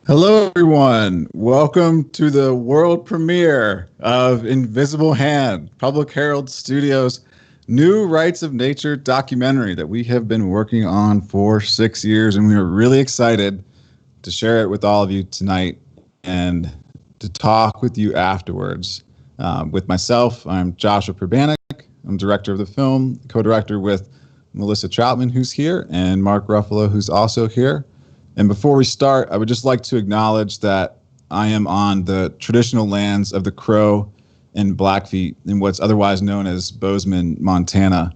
Hello, everyone. Welcome to the world premiere of Invisible Hand, Public Herald Studios' new Rights of Nature documentary that we have been working on for 6 years, and we are really excited to share it with all of you tonight and to talk with you afterwards. With myself, I'm Joshua Perbanik. I'm director of the film, co-director with Melissa Troutman, who's here, and Mark Ruffalo, who's also here. And before we start, I would just like to acknowledge that I am on the traditional lands of the Crow and Blackfeet in what's otherwise known as Bozeman, Montana.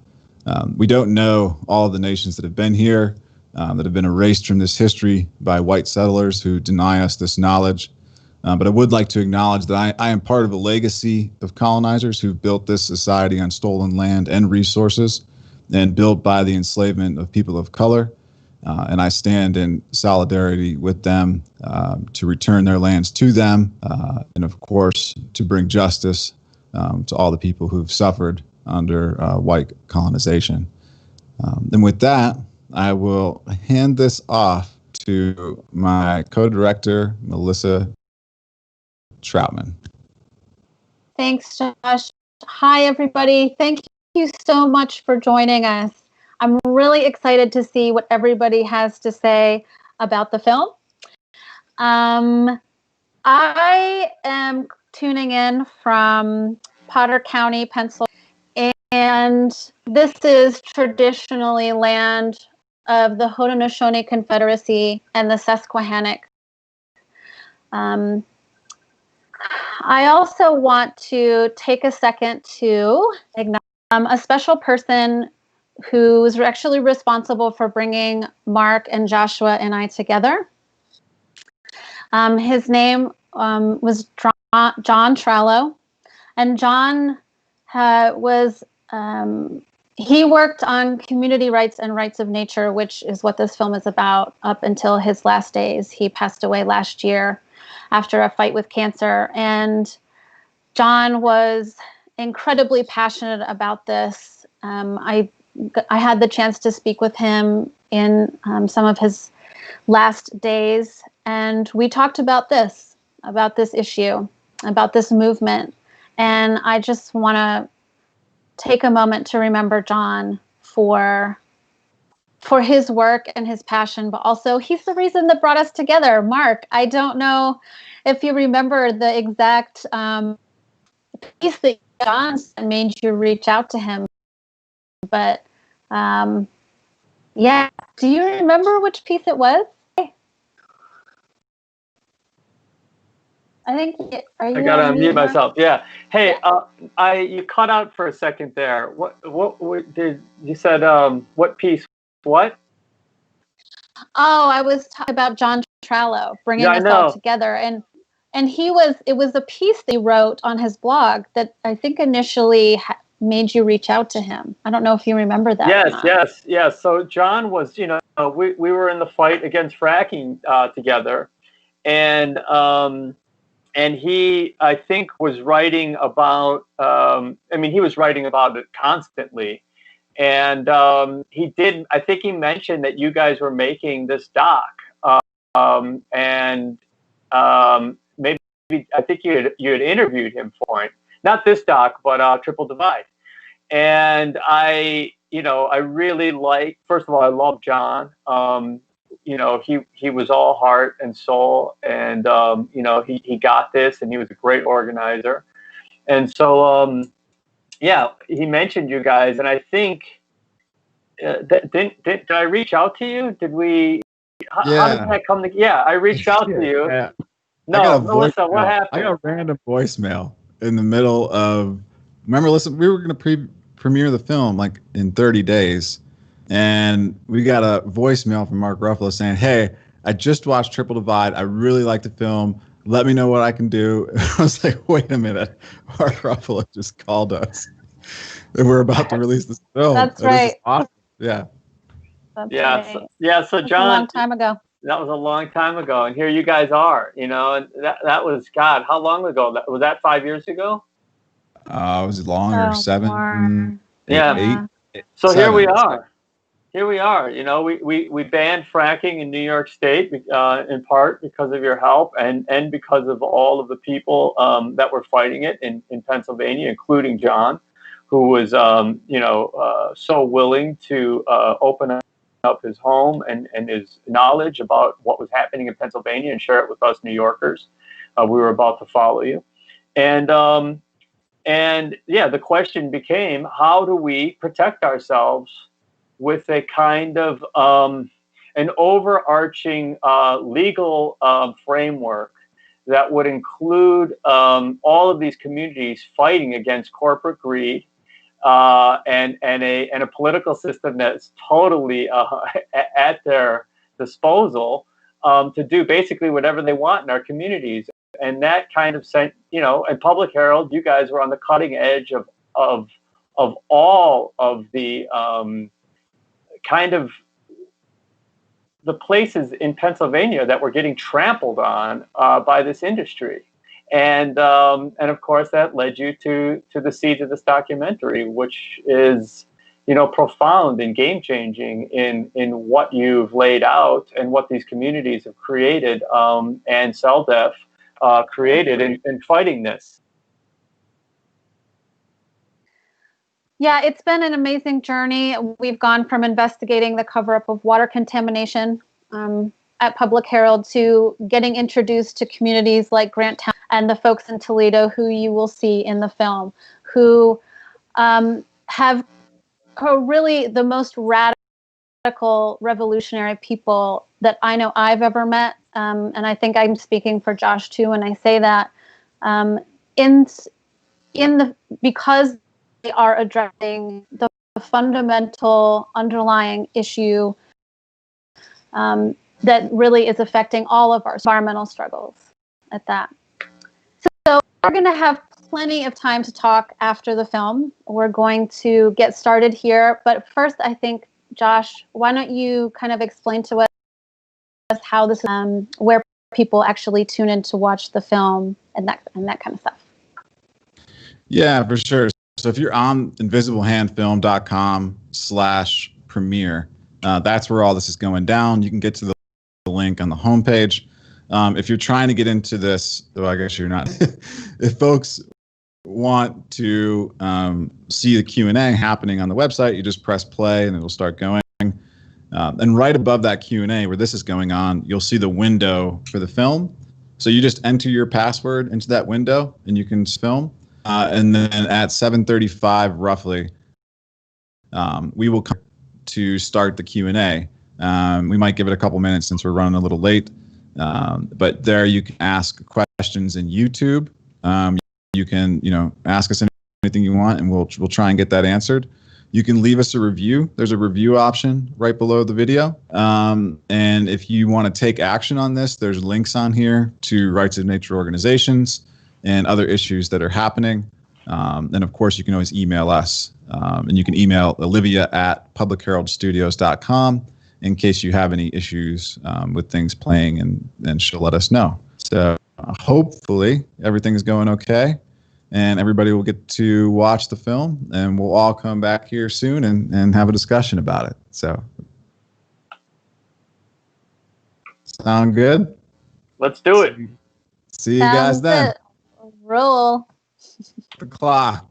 We don't know all of the nations that have been here, that have been erased from this history by white settlers who deny us this knowledge. But I would like to acknowledge that I am part of a legacy of colonizers who built this society on stolen land and resources and built by the enslavement of people of color. And I stand in solidarity with them to return their lands to them, and of course, to bring justice to all the people who've suffered under white colonization. And with that, I will hand this off to my co-director, Melissa Troutman. Thanks, Josh. Hi, everybody. Thank you so much for joining us. I'm really excited to see what everybody has to say about the film. I am tuning in from Potter County, Pennsylvania, and this is traditionally land of the Haudenosaunee Confederacy and the Susquehannock. I also want to take a second to acknowledge a special person who was actually responsible for bringing Mark and Joshua and I together. His name was John Trello, and John he worked on community rights and rights of nature, which is what this film is about, up until his last days. He passed away last year after a fight with cancer, and John was incredibly passionate about this. I had the chance to speak with him in some of his last days, and we talked about this issue, about this movement. And I just want to take a moment to remember John for his work and his passion, but also he's the reason that brought us together. Mark, I don't know if you remember the exact piece that John made you reach out to him, but yeah, do you remember which piece it was? I think. I gotta unmute myself. Yeah. Hey, you cut out for a second there. What did you said? What piece? What? Oh, I was talking about John Trello bringing us all together, and it was a piece they wrote on his blog that I think initially made you reach out to him. I don't know if you remember that. Yes. So John was, we were in the fight against fracking together, and he, I think, was writing about. He was writing about it constantly, and he did. I think he mentioned that you guys were making this doc, and maybe I think you had interviewed him for it. Not this doc, but Triple Divide. And I really first of all, I love John. He was all heart and soul, and he got this, and he was a great organizer. And so he mentioned you guys, and I think did I reach out to you? Did we? How did that come together? Yeah, I reached out to you. Yeah. No, Melissa, what happened? I got a random voicemail in the middle of. Remember, listen, we were going to premiere the film like in 30 days. And we got a voicemail from Mark Ruffalo saying, "Hey, I just watched Triple Divide. I really like the film. Let me know what I can do." I was like, wait a minute. Mark Ruffalo just called us. And we're about to release this film. That's right. This is awesome. Yeah. That's right. So John. A long time ago. That was a long time ago. And here you guys are, and that was, God, how long ago? Was that 5 years ago? It was longer, 7, more. 8. So 7. Here we are. here we are. You know, we banned fracking in New York State in part because of your help and because of all of the people that were fighting it in Pennsylvania, including John, who was so willing to open up his home and his knowledge about what was happening in Pennsylvania and share it with us New Yorkers. We were about to follow you, and yeah, the question became, how do we protect ourselves with a kind of an overarching legal framework that would include all of these communities fighting against corporate greed and a political system that's totally at their disposal to do basically whatever they want in our communities. And that kind of sent, and Public Herald, you guys were on the cutting edge of all of the kind of the places in Pennsylvania that were getting trampled on by this industry. And of course, that led you to the seeds of this documentary, which is, profound and game changing in what you've laid out and what these communities have created and CELDF created in fighting this. Yeah, it's been an amazing journey. We've gone from investigating the cover-up of water contamination at Public Herald to getting introduced to communities like Grant and the folks in Toledo who you will see in the film, who have really the most radical, revolutionary people that I know I've ever met. And I think I'm speaking for Josh too when I say that. Because they are addressing the fundamental underlying issue that really is affecting all of our environmental struggles at that. So we're going to have plenty of time to talk after the film. We're going to get started here. But first, I think, Josh, why don't you kind of explain to us how this where people actually tune in to watch the film and that kind of stuff. Yeah, for sure. So if you're on invisiblehandfilm.com/premiere, that's where all this is going down. You can get to the link on the homepage. If you're trying to get into this, well, I guess you're not. If folks want to see the Q&A happening on the website, you just press play and it'll start going. And right above that Q&A where this is going on, you'll see the window for the film. So you just enter your password into that window and you can film. And then at 7:35 roughly, we will come to start the Q&A. We might give it a couple minutes since we're running a little late. But there you can ask questions in YouTube. You can, ask us anything you want, and we'll try and get that answered. You can leave us a review. There's a review option right below the video. And if you want to take action on this, there's links on here to rights of nature organizations and other issues that are happening. And of course, you can always email us. And you can email olivia@publicheraldstudios.com in case you have any issues with things playing, and she'll let us know. So hopefully everything's going okay. And everybody will get to watch the film, and we'll all come back here soon and have a discussion about it. So, sound good? Let's do it. See you guys then. Roll. The clock.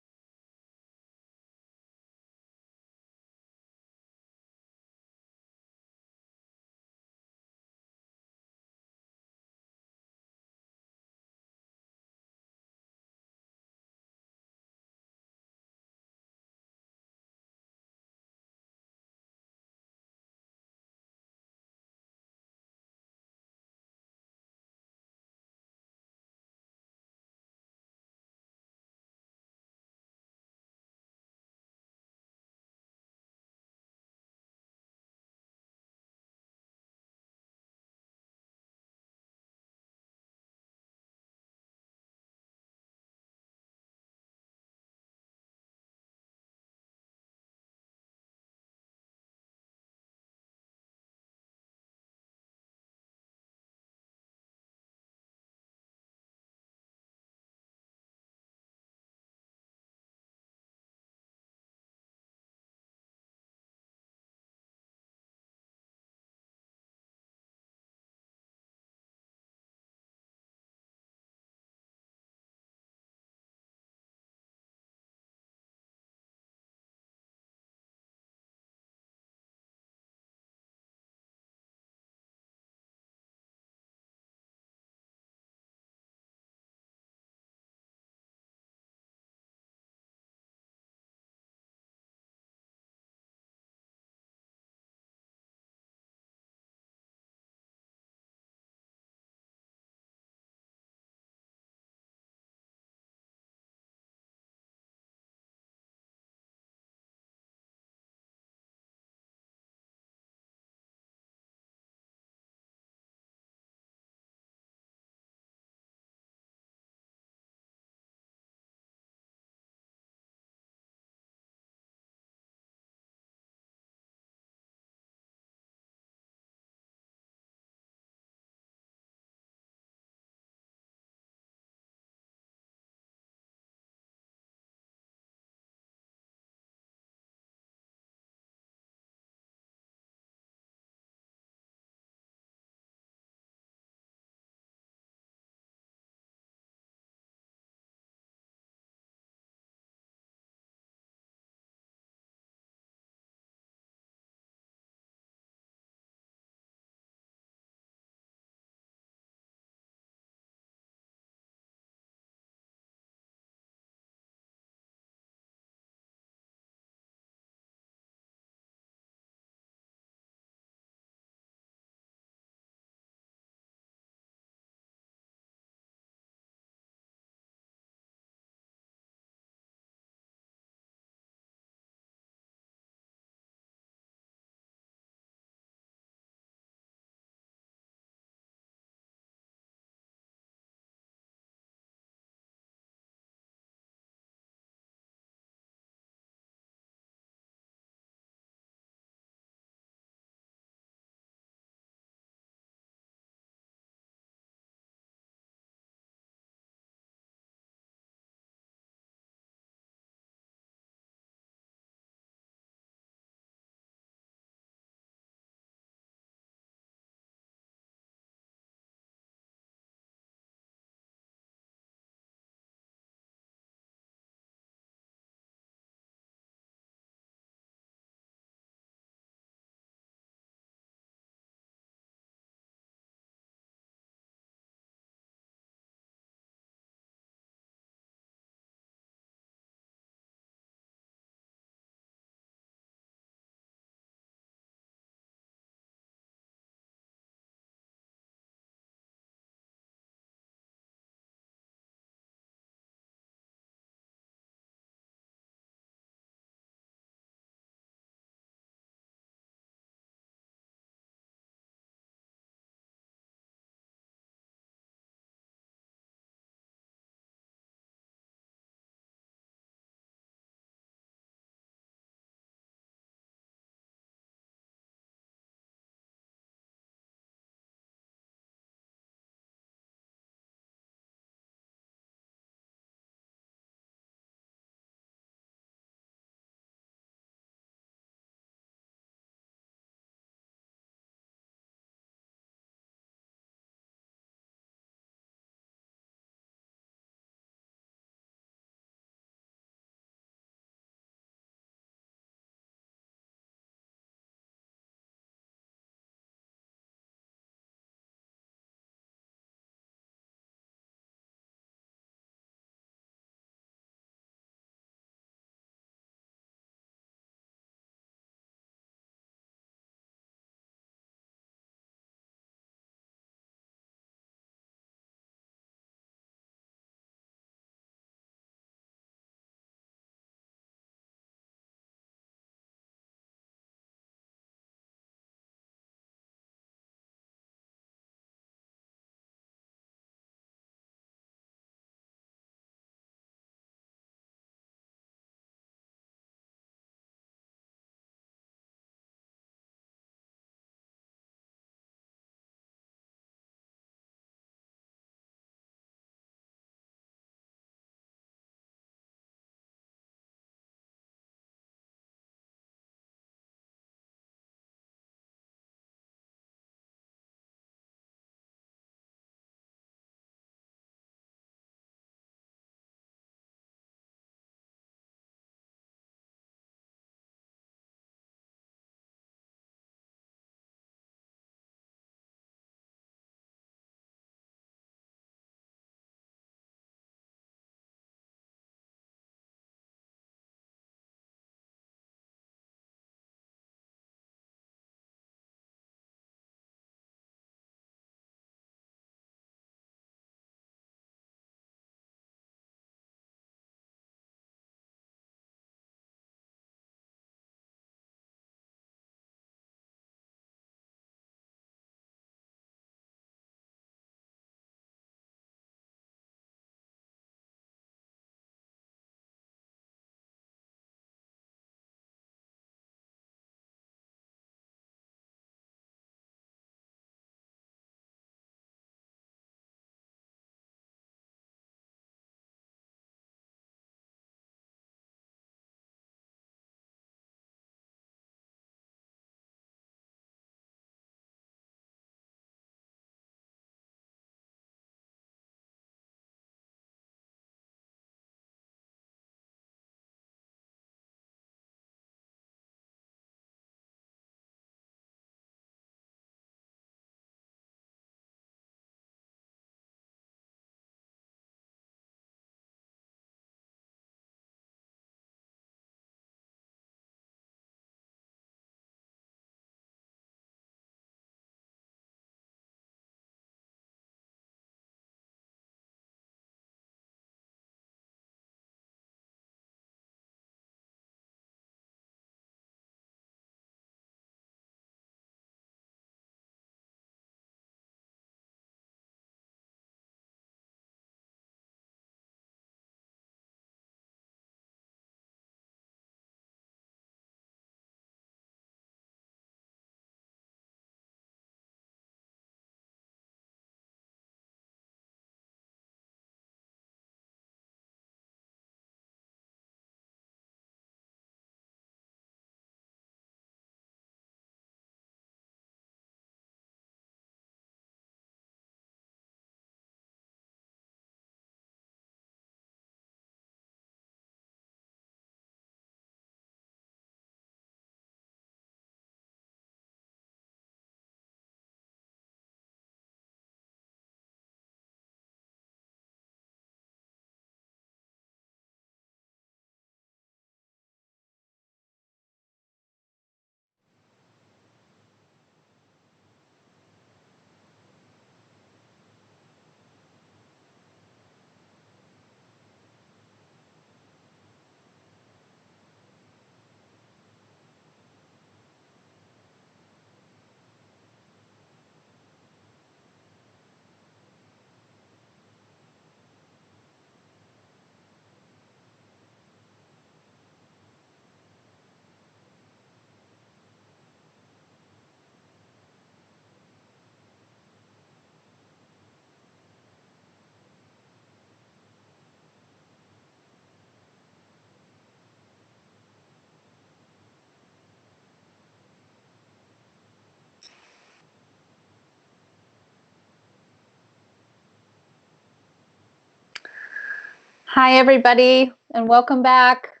Hi, everybody, and welcome back.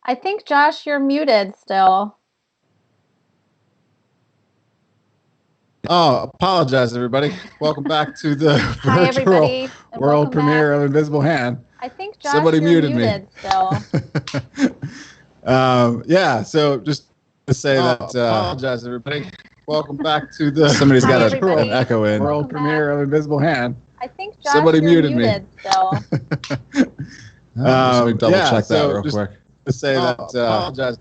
I think, Josh, you're muted still. Oh, apologize, everybody. Welcome back to the Hi, virtual everybody, and world welcome premiere back. of Invisible Hand. I think, Josh, Somebody you're muted muted me. still. Yeah, so just to say that, apologize, everybody. Welcome back to the somebody's Hi, got everybody, an echo in. and World welcome premiere back. of Invisible Hand. I think, Josh, Somebody you're muted me. still. Let me double check that real quick. To say that, apologize.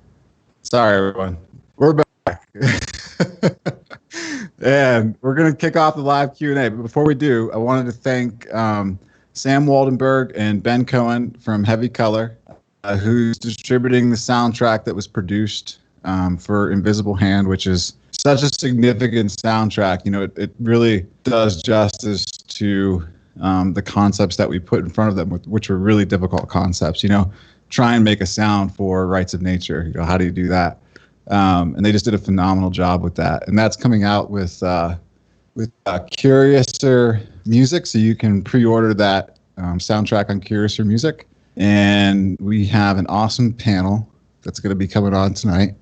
Sorry, everyone. We're back. And we're going to kick off the live Q&A. But before we do, I wanted to thank Sam Waldenberg and Ben Cohen from Heavy Color, who's distributing the soundtrack that was produced for Invisible Hand, which is such a significant soundtrack. You know, it really does justice to the concepts that we put in front of them, which were really difficult concepts. You know, try and make a sound for Rights of Nature. You know, how do you do that? And they just did a phenomenal job with that. And that's coming out with Curiouser Music, so you can pre-order that soundtrack on Curiouser Music. And we have an awesome panel that's going to be coming on tonight.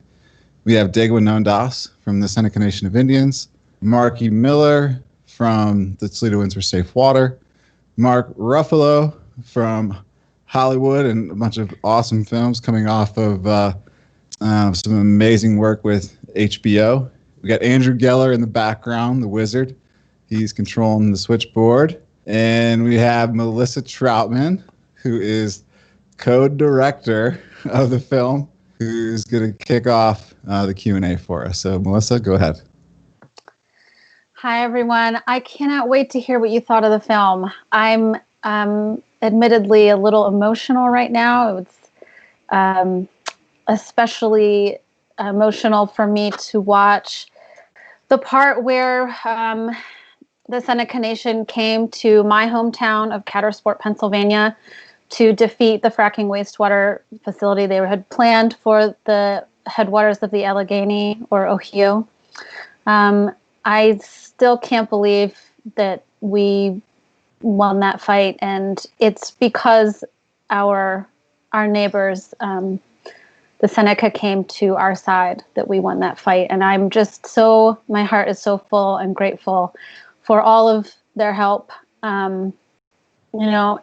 We have Degwa Nondas from the Seneca Nation of Indians, Marky Miller from the Toledo Winds for Safe Water, Mark Ruffalo from Hollywood and a bunch of awesome films coming off of some amazing work with HBO. We got Andrew Geller in the background, the wizard. He's controlling the switchboard. And we have Melissa Troutman, who is co-director of the film, who's going to kick off the Q&A for us. So, Melissa, go ahead. Hi, everyone. I cannot wait to hear what you thought of the film. I'm admittedly a little emotional right now. It's especially emotional for me to watch the part where the Seneca Nation came to my hometown of Cattersport, Pennsylvania, to defeat the fracking wastewater facility they had planned for the headwaters of the Allegheny or Ohio. I still can't believe that we won that fight, and it's because our neighbors, the Seneca, came to our side that we won that fight. And I'm just so, my heart is so full and grateful for all of their help. You know,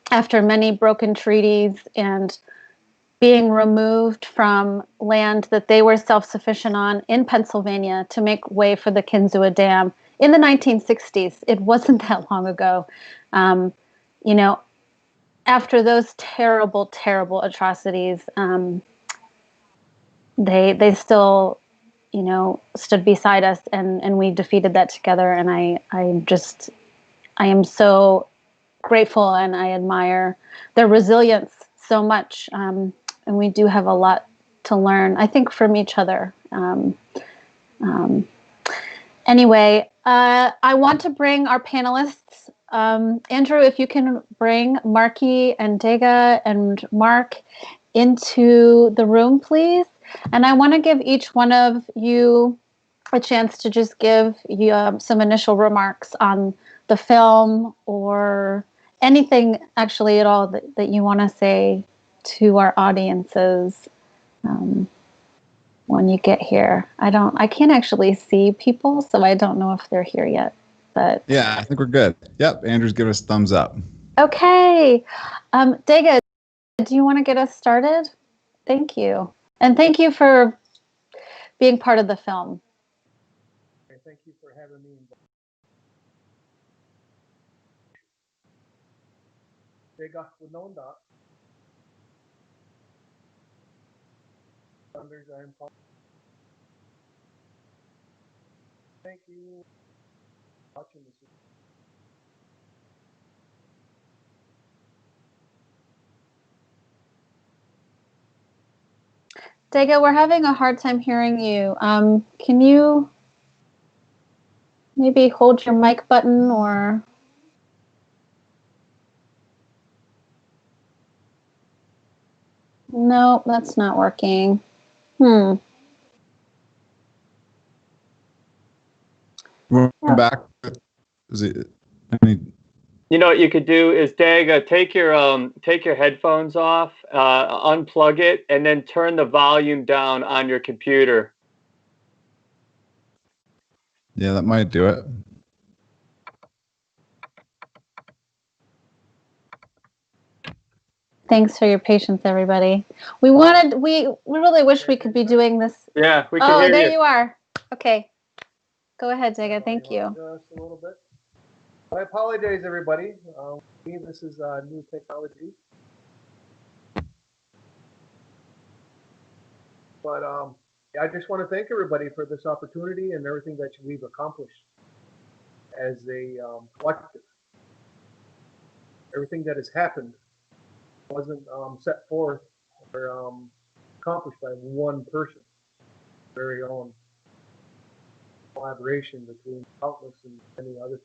after many broken treaties and being removed from land that they were self-sufficient on in Pennsylvania to make way for the Kinzua Dam in the 1960s. It wasn't that long ago. You know, after those terrible, terrible atrocities, they still, you know, stood beside us, and we defeated that together. And I am so grateful, and I admire their resilience so much. And we do have a lot to learn, I think, from each other. Anyway, I want to bring our panelists. Andrew, if you can bring Marky and Dega and Mark into the room, please. And I want to give each one of you a chance to just give you some initial remarks on the film or anything actually at all that you want to say to our audiences when you get here. I can't actually see people, so I don't know if they're here yet. But yeah, I think we're good. Yep, Andrew's giving us thumbs up. Okay. Dega, do you want to get us started? Thank you. And thank you for being part of the film. Thank you for having me. Dega Nondas. Thank you for watching this. Dega, we're having a hard time hearing you. Can you maybe hold your mic button or... No, that's not working. We're back. Is it any You know what you could do is, Daga, take your headphones off, unplug it, and then turn the volume down on your computer. Yeah, that might do it. Thanks for your patience, everybody. We really wish we could be doing this. Yeah, we can Oh, hear there you. you are. Okay. Go ahead, Daga. Thank you. Just a little bit. I apologize, everybody. This is new technology. But I just want to thank everybody for this opportunity and everything that we've accomplished as a collective. Everything that has happened wasn't set forth or accomplished by one person. Very own collaboration between countless and many others.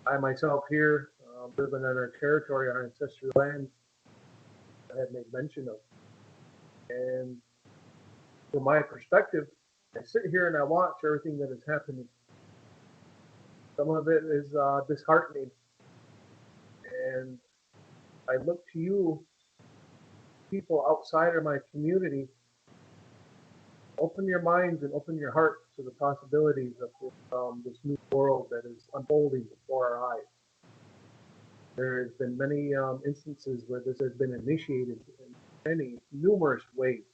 I myself here, living in our territory, our ancestral land, I had made mention of. And from my perspective, I sit here and I watch everything that is happening. Some of it is disheartening. And I look to you, people outside of my community, open your minds and open your hearts to the possibilities of this new world that is unfolding before our eyes. There has been many instances where this has been initiated in many, numerous ways.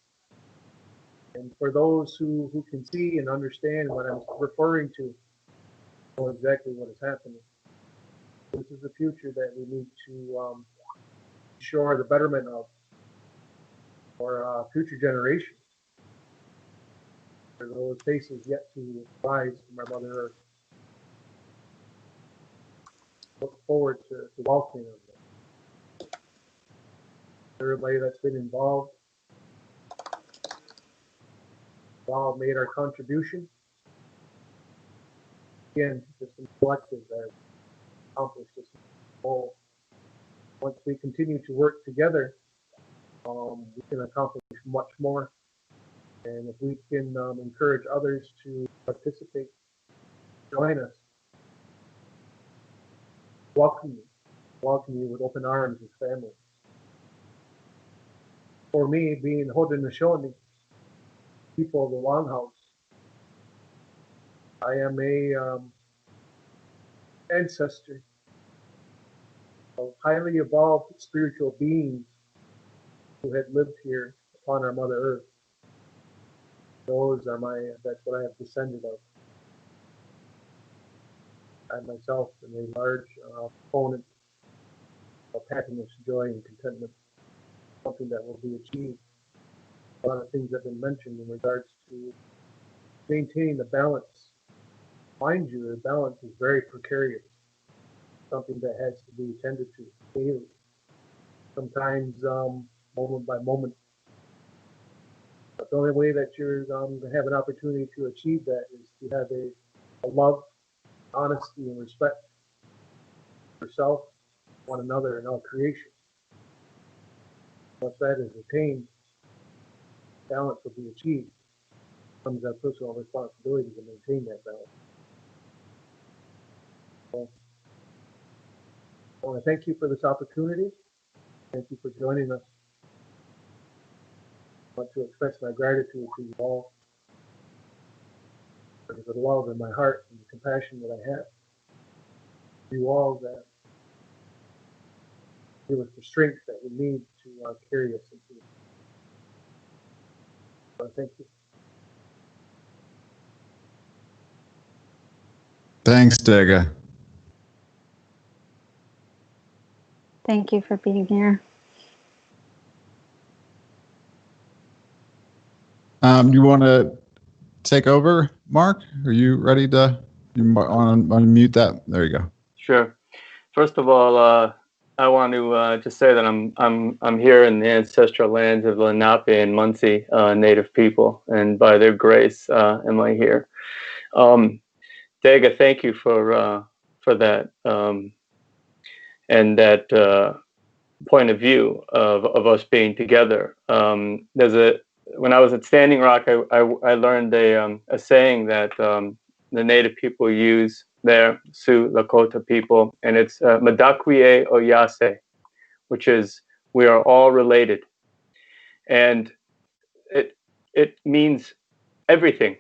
And for those who can see and understand what I'm referring to, know exactly what is happening. This is the future that we need to ensure the betterment of for future generations. For those faces yet to rise from our Mother Earth. Look forward to welcoming them. Everybody that's been involved. We all made our contribution. Again, just a collective that accomplished this goal. Once we continue to work together, we can accomplish much more. And if we can encourage others to participate, join us, welcome you with open arms as family. For me, being Haudenosaunee, people of the Longhouse, I am a ancestor of highly evolved spiritual beings who had lived here upon our Mother Earth. That's what I have descended of. I myself am a large proponent of happiness, joy, and contentment, something that will be achieved. A lot of things have been mentioned in regards to maintaining the balance. Mind you, the balance is very precarious, something that has to be attended to daily, sometimes moment by moment. But the only way that you're going to have an opportunity to achieve that is to have a love, honesty, and respect for yourself, one another, and all creation. Once that is attained, balance will be achieved. It comes our personal responsibility to maintain that balance. So, I want to thank you for this opportunity. Thank you for joining us. I want to express my gratitude to you all for the love in my heart and the compassion that I have. You all that give us the strength that we need to carry us into it. So thank you. Thanks, Daga. Thank you for being here. You want to take over, Mark? Are you ready to? You want to unmute that? There you go. Sure. First of all, I want to just say that I'm here in the ancestral lands of Lenape and Munsee Native people, and by their grace am I here. Daga, thank you for that and that point of view of us being together. When I was at Standing Rock, I learned a saying that the Native people use there, Sioux Lakota people, and it's Madakwie Oyase, which is we are all related, and it means everything,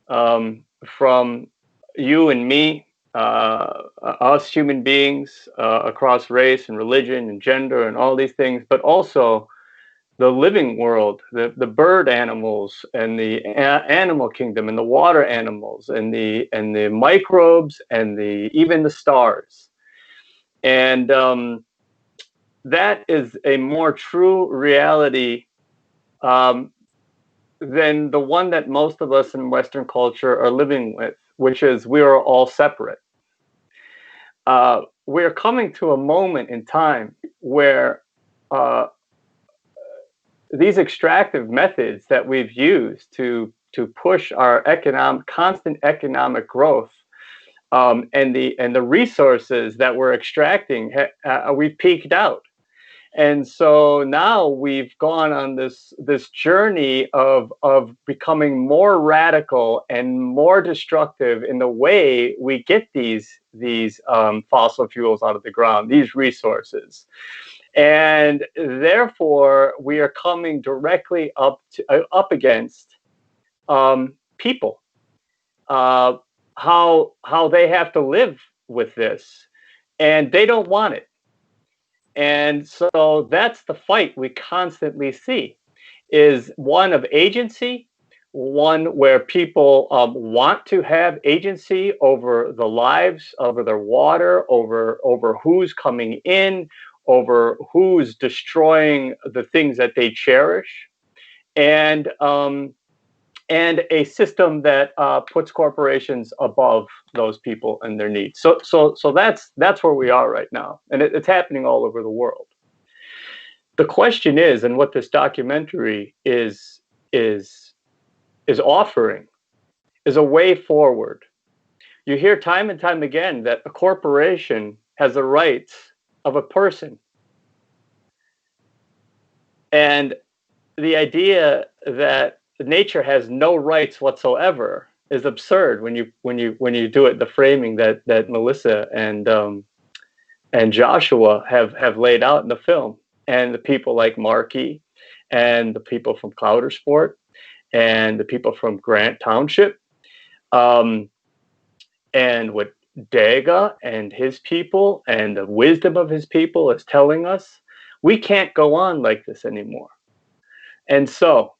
from you and me, us human beings, across race and religion and gender and all these things, but also the living world, the bird animals and the animal kingdom and the water animals and the microbes and even the stars. And that is a more true reality than the one that most of us in Western culture are living with, which is we are all separate. We're coming to a moment in time where these extractive methods that we've used to push our constant economic growth, and the resources that we're extracting, we've peaked out. And so now we've gone on this journey of becoming more radical and more destructive in the way we get these fossil fuels out of the ground, these resources. And therefore, we are coming directly up against people, how they have to live with this, and they don't want it. And so that's the fight we constantly see, is one of agency, one where people want to have agency over the lives, over their water, over who's coming in, over who's destroying the things that they cherish, and a system that puts corporations above those people and their needs. So that's where we are right now, and it's happening all over the world. The question is, and what this documentary is offering, is a way forward. You hear time and time again that a corporation has the rights of a person, and the idea that nature has no rights whatsoever is absurd when you do it the framing that Melissa and Joshua have laid out in the film, and the people like Markey and the people from Cloudersport and the people from Grant Township, and what Daga and his people and the wisdom of his people is telling us, we can't go on like this anymore. And so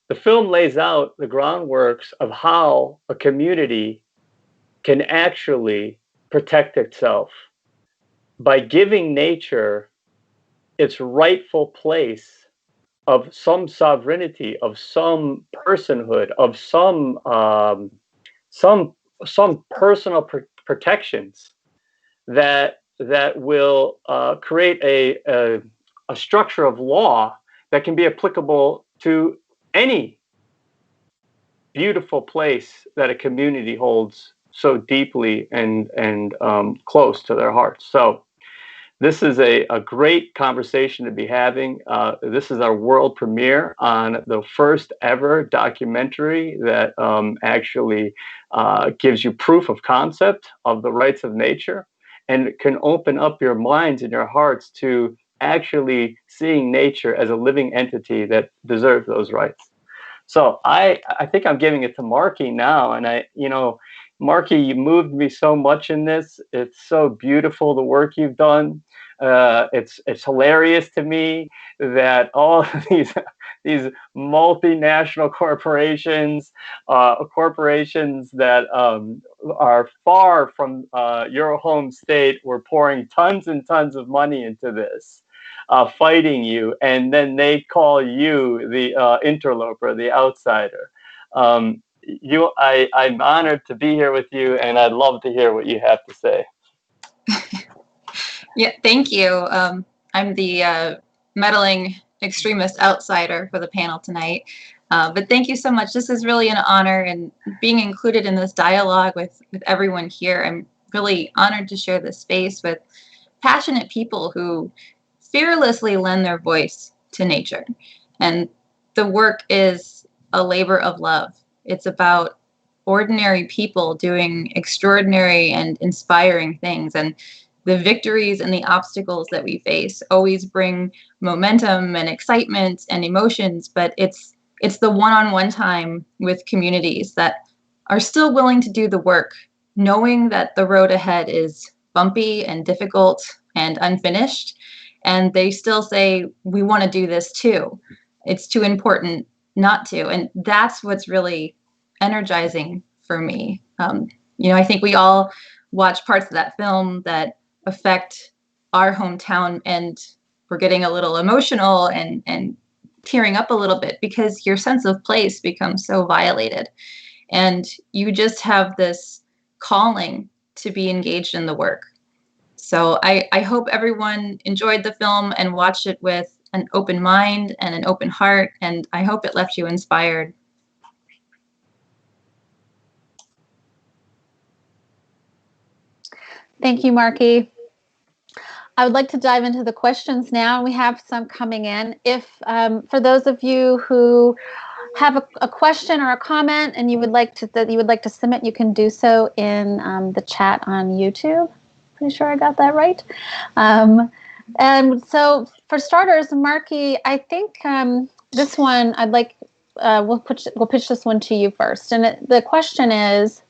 the film lays out the groundworks of how a community can actually protect itself by giving nature its rightful place of some sovereignty, of some personhood, of some personal protections that will create a structure of law that can be applicable to any beautiful place that a community holds so deeply and close to their hearts. So this is a great conversation to be having. This is our world premiere on the first ever documentary that actually gives you proof of concept of the rights of nature, and can open up your minds and your hearts to actually seeing nature as a living entity that deserves those rights. So I think I'm giving it to Markey now, and Markey, you moved me so much in this. It's so beautiful, the work you've done. It's hilarious to me that all these multinational corporations, corporations that are far from your home state, were pouring tons and tons of money into this, fighting you, and then they call you the interloper, the outsider. I'm honored to be here with you, and I'd love to hear what you have to say. Yeah, thank you. I'm the meddling extremist outsider for the panel tonight. But thank you so much. This is really an honor, and being included in this dialogue with everyone here. I'm really honored to share this space with passionate people who fearlessly lend their voice to nature. And the work is a labor of love. It's about ordinary people doing extraordinary and inspiring things. And the victories and the obstacles that we face always bring momentum and excitement and emotions, but it's the one-on-one time with communities that are still willing to do the work, knowing that the road ahead is bumpy and difficult and unfinished. And they still say, we want to do this too. It's too important not to. And that's what's really energizing for me. I think we all watch parts of that film that affect our hometown, and we're getting a little emotional and tearing up a little bit because your sense of place becomes so violated. And you just have this calling to be engaged in the work. So I hope everyone enjoyed the film and watched it with an open mind and an open heart. And I hope it left you inspired. Thank you, Marky. I would like to dive into the questions now. We have some coming in. If for those of you who have a question or a comment and you would like to submit, you can do so in the chat on YouTube. Pretty sure I got that right. And so for starters, Marky, I think this one I'd like we'll pitch this one to you first. And the question is,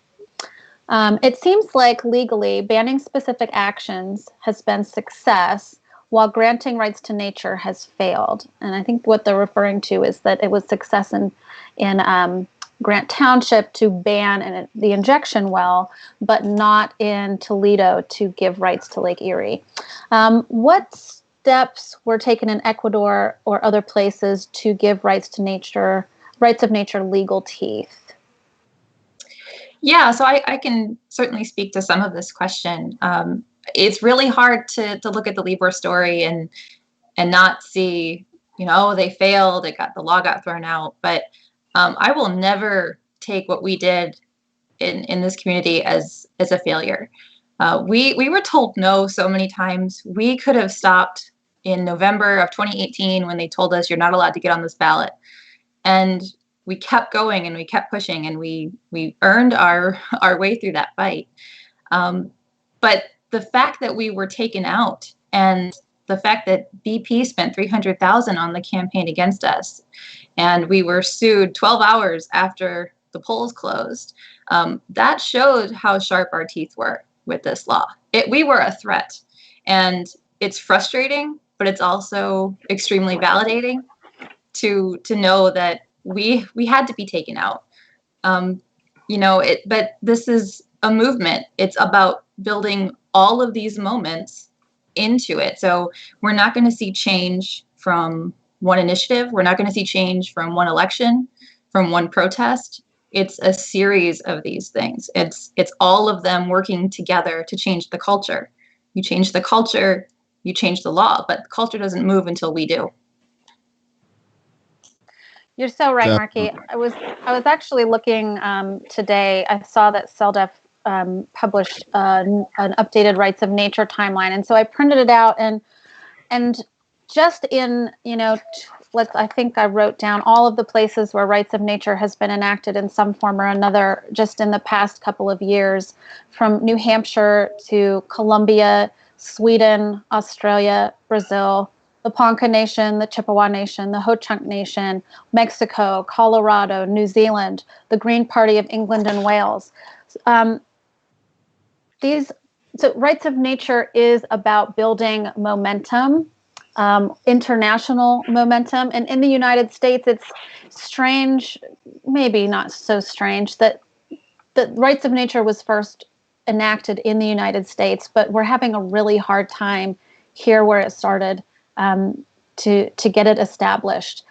it seems like legally banning specific actions has been success, while granting rights to nature has failed. And I think what they're referring to is that it was success in Grant Township to ban the injection well, but not in Toledo to give rights to Lake Erie. What steps were taken in Ecuador or other places to give rights of nature legal teeth? Yeah, so I can certainly speak to some of this question. It's really hard to look at the Libor story and not see, they failed, the law got thrown out. But I will never take what we did in this community as a failure. We were told no so many times. We could have stopped in November of 2018 when they told us you're not allowed to get on this ballot. And we kept going and we kept pushing, and we earned our way through that fight. But the fact that we were taken out, and the fact that BP spent $300,000 on the campaign against us, and we were sued 12 hours after the polls closed, that showed how sharp our teeth were with this law. We were a threat, and it's frustrating, but it's also extremely validating to know that we had to be taken out. But this is a movement. It's about building all of these moments into it. So we're not going to see change from one initiative. We're not going to see change from one election, from one protest. It's a series of these things. It's all of them working together to change the culture. You change the culture, you change the law, but the culture doesn't move until we do. You're so right, Marky. I was actually looking today. I saw that CELDF published an updated rights of nature timeline, and so I printed it out and just in I think I wrote down all of the places where rights of nature has been enacted in some form or another just in the past couple of years, from New Hampshire to Colombia, Sweden, Australia, Brazil, the Ponca Nation, the Chippewa Nation, the Ho-Chunk Nation, Mexico, Colorado, New Zealand, the Green Party of England and Wales. So rights of nature is about building momentum, international momentum. And in the United States, it's strange, maybe not so strange, that the rights of nature was first enacted in the United States, but we're having a really hard time here where it started to get it established.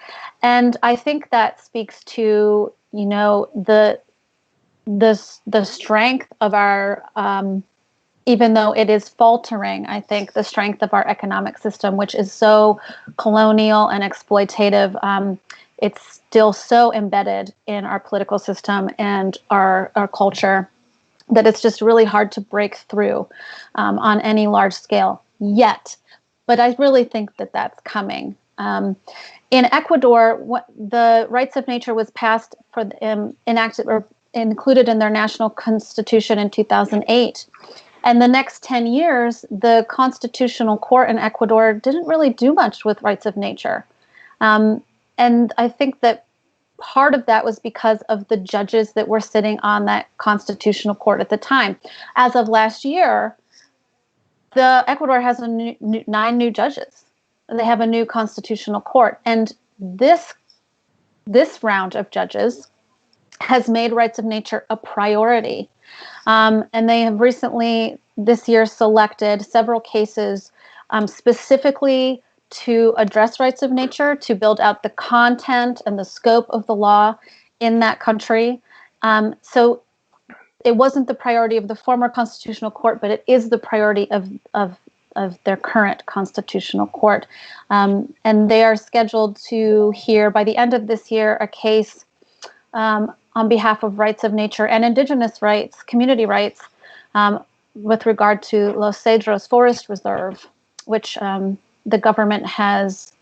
And I think that speaks to, the strength of our, even though it is faltering, I think the strength of our economic system, which is so colonial and exploitative, it's still so embedded in our political system and our culture that it's just really hard to break through on any large scale yet. But I really think that that's coming. In Ecuador, the rights of nature was passed enacted included in their national constitution in 2008. And the next 10 years, the Constitutional Court in Ecuador didn't really do much with rights of nature. And I think that part of that was because of the judges that were sitting on that Constitutional Court at the time. As of last year, Ecuador has 9 new judges. They have a new Constitutional Court. And this round of judges has made rights of nature a priority. And they have recently, this year, selected several cases specifically to address rights of nature, to build out the content and the scope of the law in that country. So it wasn't the priority of the former Constitutional Court, but it is the priority of their current Constitutional Court. And they are scheduled to hear, by the end of this year, a case on behalf of rights of nature and indigenous rights, community rights, with regard to Los Cedros Forest Reserve, which the government has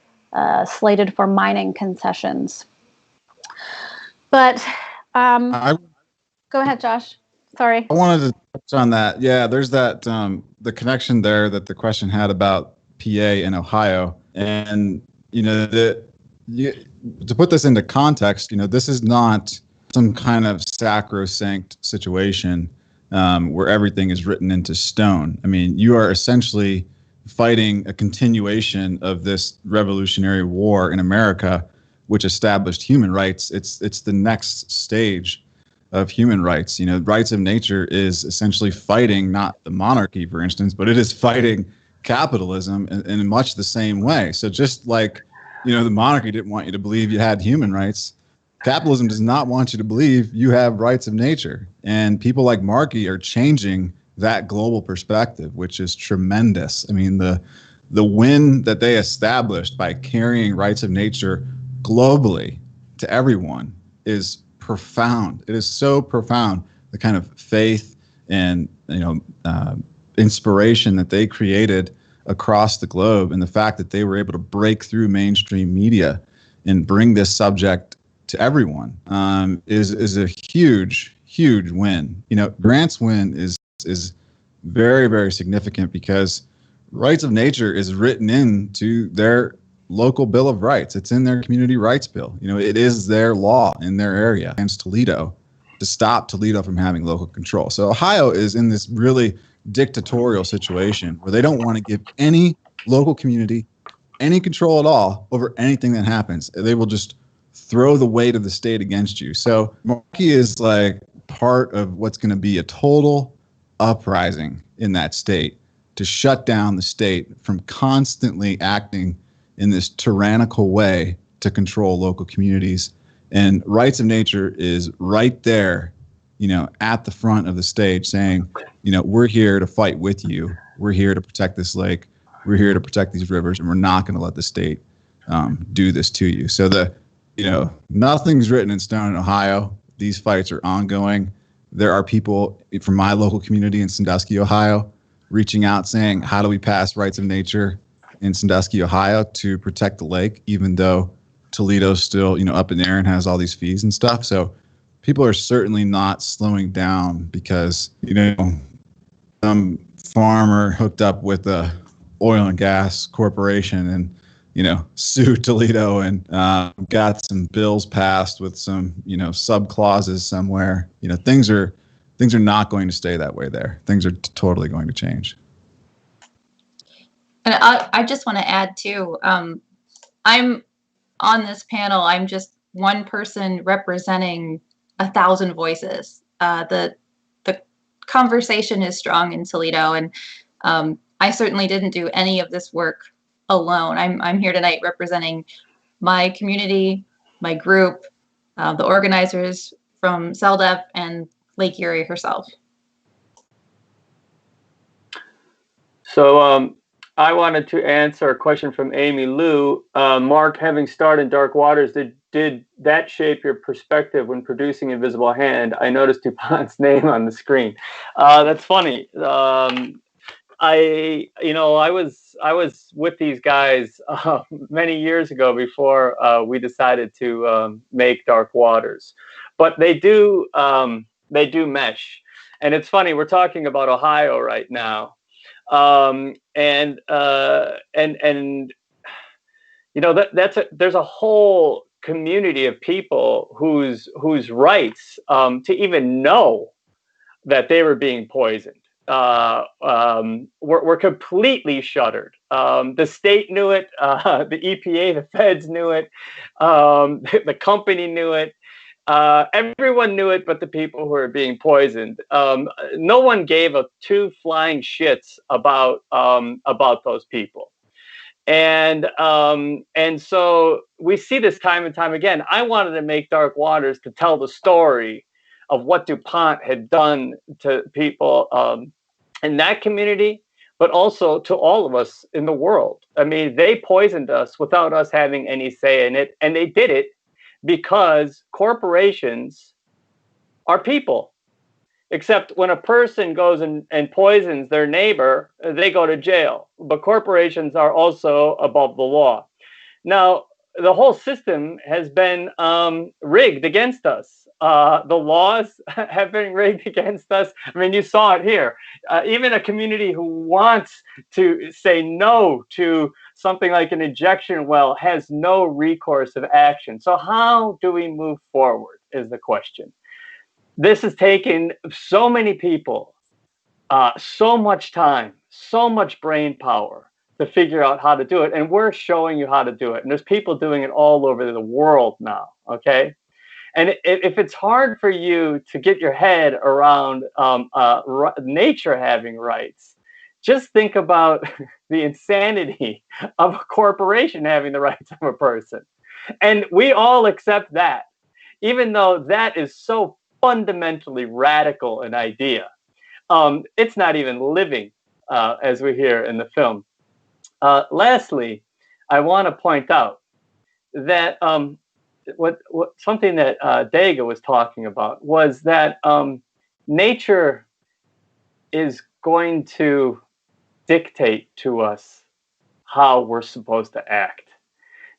slated for mining concessions. But go ahead, Josh. Sorry. I wanted to touch on that. Yeah, there's that the connection there that the question had about PA and Ohio, and to put this into context, this is not some kind of sacrosanct situation where everything is written into stone. I mean, you are essentially fighting a continuation of this revolutionary war in America, which established human rights. It's the next stage of human rights. Rights of nature is essentially fighting not the monarchy, for instance, but it is fighting capitalism in much the same way. So just like, the monarchy didn't want you to believe you had human rights, capitalism does not want you to believe you have rights of nature. And people like Markey are changing that global perspective, which is tremendous. I mean, the win that they established by carrying rights of nature globally to everyone is profound. It is so profound, the kind of faith and inspiration that they created across the globe, and the fact that they were able to break through mainstream media and bring this subject to everyone is a huge win. Grant's win is very, very significant because rights of nature is written into their local Bill of Rights. It's in their community rights bill. It is their law in their area against Toledo to stop Toledo from having local control. So Ohio is in this really dictatorial situation where they don't want to give any local community any control at all over anything that happens. They will just throw the weight of the state against you. So Markey is like part of what's going to be a total uprising in that state to shut down the state from constantly acting in this tyrannical way to control local communities. And rights of nature is right there, at the front of the stage saying, we're here to fight with you. We're here to protect this lake. We're here to protect these rivers, and we're not going to let the state do this to you. So nothing's written in stone in Ohio. These fights are ongoing. There are people from my local community in Sandusky, Ohio, reaching out saying, how do we pass rights of nature in Sandusky, Ohio to protect the lake, even though Toledo's still, up in the air and has all these fees and stuff. So people are certainly not slowing down because, some farmer hooked up with a oil and gas corporation and, sued Toledo and got some bills passed with some, sub clauses somewhere. Things are not going to stay that way there. Things are totally going to change. And I just want to add too, I'm on this panel, I'm just one person representing 1,000 voices. The conversation is strong in Toledo, and I certainly didn't do any of this work alone. I'm here tonight representing my community, my group, the organizers from CELDEF and Lake Erie herself. So I wanted to answer a question from Amy Lou. Mark, having starred in Dark Waters, did that shape your perspective when producing Invisible Hand? I noticed DuPont's name on the screen. That's funny. I was with these guys many years ago before we decided to make Dark Waters. but they do mesh. And it's funny, we're talking about Ohio right now, and you know, there's a whole community of people whose rights to even know that they were being poisoned were completely shuttered. The state knew it, the EPA, the feds knew it, the company knew it. Everyone knew it, but the people who were being poisoned. No one gave a two flying shits about those people. And so we see this time and time again. I wanted to make Dark Waters to tell the story of what DuPont had done to people in that community, but also to all of us in the world. I mean, they poisoned us without us having any say in it, and they did it because corporations are people. Except when a person goes and poisons their neighbor, they go to jail. But corporations are also above the law. Now, the whole system has been rigged against us. The laws have been rigged against us. I mean, you saw it here. Even a community who wants to say no to something like an injection well has no recourse of action. So how do we move forward is the question. This has taken so many people, so much time, so much brain power to figure out how to do it. And we're showing you how to do it. And there's people doing it all over the world now, okay? And if it's hard for you to get your head around nature having rights, just think about the insanity of a corporation having the rights of a person. And we all accept that, even though that is so fundamentally radical an idea. It's not even living, as we hear in the film. Lastly, I want to point out that something that Dega was talking about was that nature is going to dictate to us how we're supposed to act.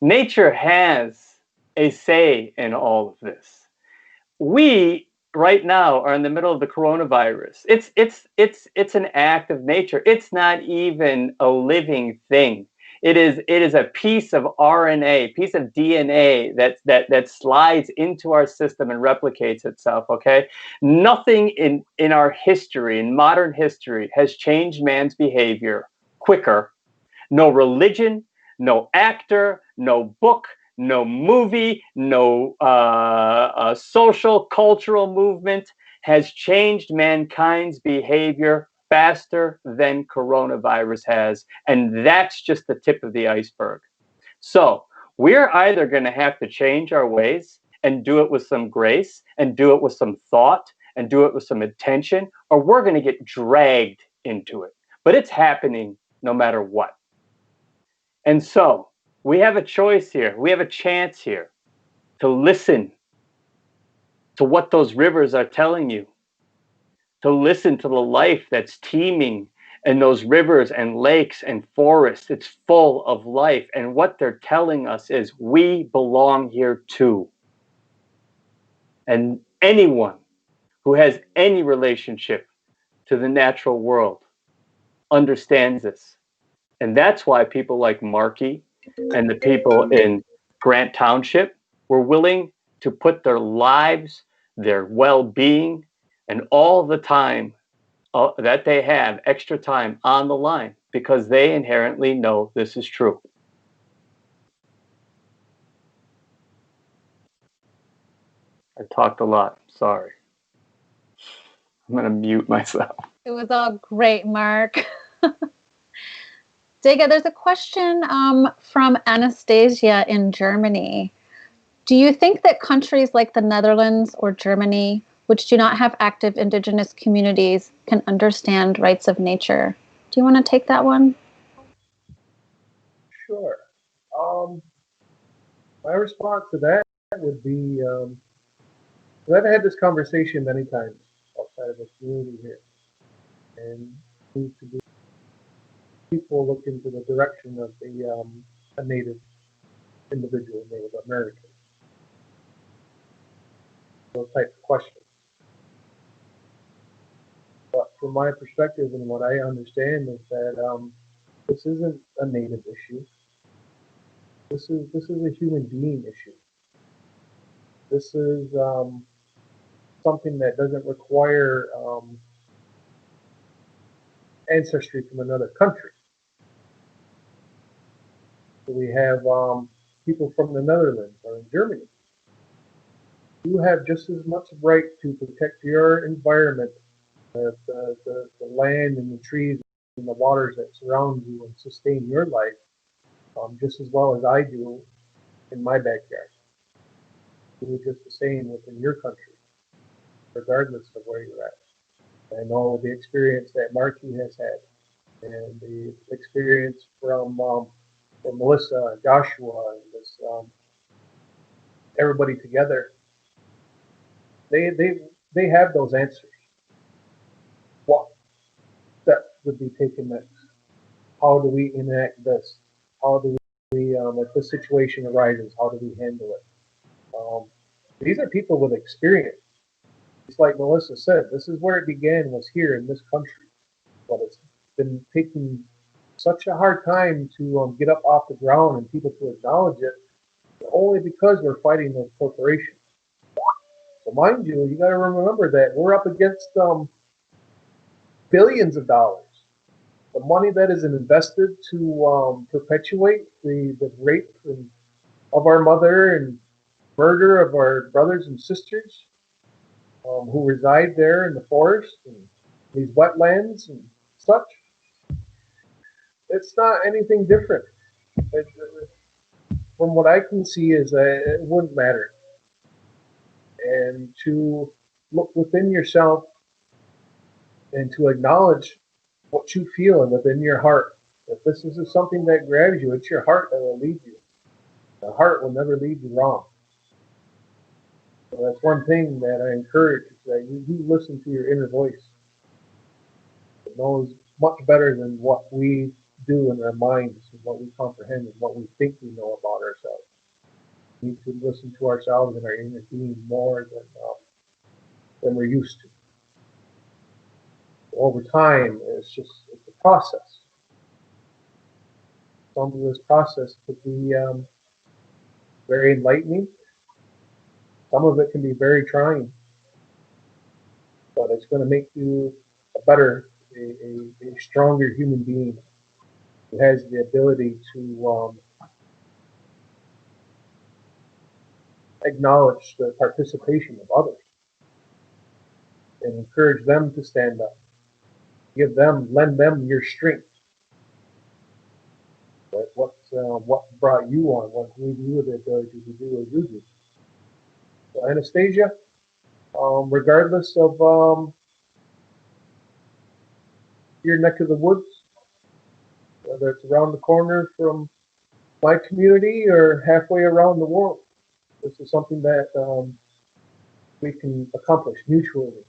Nature has a say in all of this. We right now are in the middle of the coronavirus. It's an act of nature. It's not even a living thing. It is a piece of RNA, piece of DNA that slides into our system and replicates itself. Okay, nothing in our history, in modern history, has changed man's behavior quicker. No religion, no actor, no book, no movie, no social, cultural movement has changed mankind's behavior faster than coronavirus has. And that's just the tip of the iceberg. So we're either going to have to change our ways and do it with some grace and do it with some thought and do it with some intention, or we're going to get dragged into it. But it's happening no matter what. And so we have a choice here. We have a chance here to listen to what those rivers are telling you, to listen to the life that's teeming in those rivers and lakes and forests. It's full of life. And what they're telling us is we belong here too. And anyone who has any relationship to the natural world understands this. And that's why people like Markey and the people in Grant Township were willing to put their lives, their well-being, and all the time that they have, extra time, on the line because they inherently know this is true. I talked a lot. Sorry. I'm going to mute myself. It was all great, Mark. Dega, there's a question from Anastasia in Germany. Do you think that countries like the Netherlands or Germany, which do not have active indigenous communities, can understand rights of nature? Do you want to take that one? Sure. My response to that would be, I've had this conversation many times outside of the community here, and people look into the direction of a Native individual, Native American. those types of questions. But from my perspective and what I understand is that this isn't a native issue. This is a human being issue. This is something that doesn't require ancestry from another country. So we have people from the Netherlands or in Germany. You have just as much right to protect your environment, the land and the trees and the waters that surround you and sustain your life, just as well as I do in my backyard. Do just the same within your country, regardless of where you're at. I know the experience that Marky has had, and the experience from Melissa and Joshua and this everybody together. They have those answers. What steps would be taken next? How do we enact this? How do we, if this situation arises, how do we handle it? These are people with experience. It's like Melissa said, this is where it began, was here in this country. But it's been taking such a hard time to get up off the ground and people to acknowledge it, only because we're fighting those corporations. So mind you, you got to remember that we're up against billions of dollars. The money that is invested to perpetuate the rape of our mother and murder of our brothers and sisters who reside there in the forest and these wetlands and such. It's not anything different. From what I can see is that it wouldn't matter. And to look within yourself and to acknowledge what you feel and within your heart. If this is something that grabs you, it's your heart that will lead you. The heart will never lead you wrong. So that's one thing that I encourage, is that you listen to your inner voice. It knows much better than what we do in our minds and what we comprehend and what we think we know about ourselves. We need to listen to ourselves and our inner being more than we're used to. Over time, it's a process. Some of this process could be very enlightening. Some of it can be very trying, but it's going to make you a better, a stronger human being who has the ability to acknowledge the participation of others and encourage them to stand up. Lend them your strength. But what brought you on? What gave you the ability to do what you do? So Anastasia, regardless of your neck of the woods, whether it's around the corner from my community or halfway around the world, this is something that we can accomplish mutually.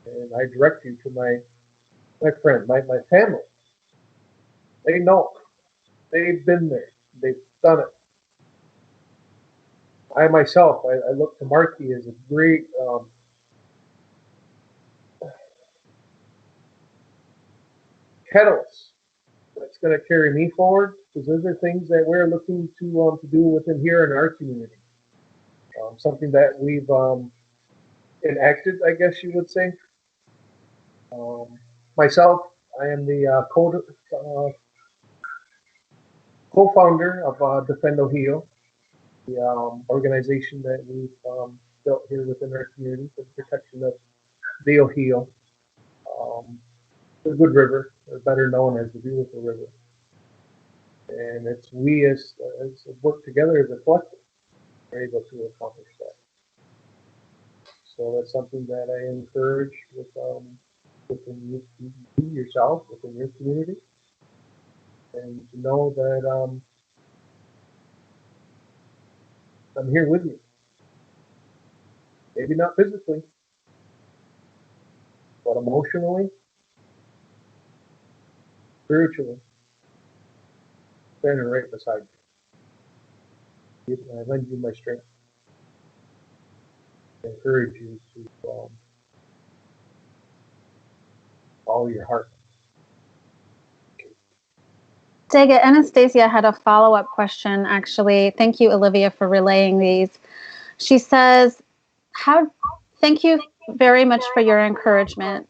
And I direct you to my friend, my family. They know. They've been there. They've done it. I myself, I look to Marky as a great catalyst that's going to carry me forward, because those are things that we're looking to do within here in our community. Something that we've enacted, I guess you would say. Myself, I am the co-founder of Defend Ohio, the organization that we've built here within our community for the protection of the Ohio, the Good River, or better known as the Beautiful River. And it's we as work together as a collective are able to accomplish that. So that's something that I encourage within you yourself, within your community, and to know that I'm here with you. Maybe not physically, but emotionally, spiritually, standing right beside you. I lend you my strength. encourage you to follow your heart. Dega, Anastasia had a follow-up question, actually. Thank you, Olivia, for relaying these. She says, thank you very much for your encouragement,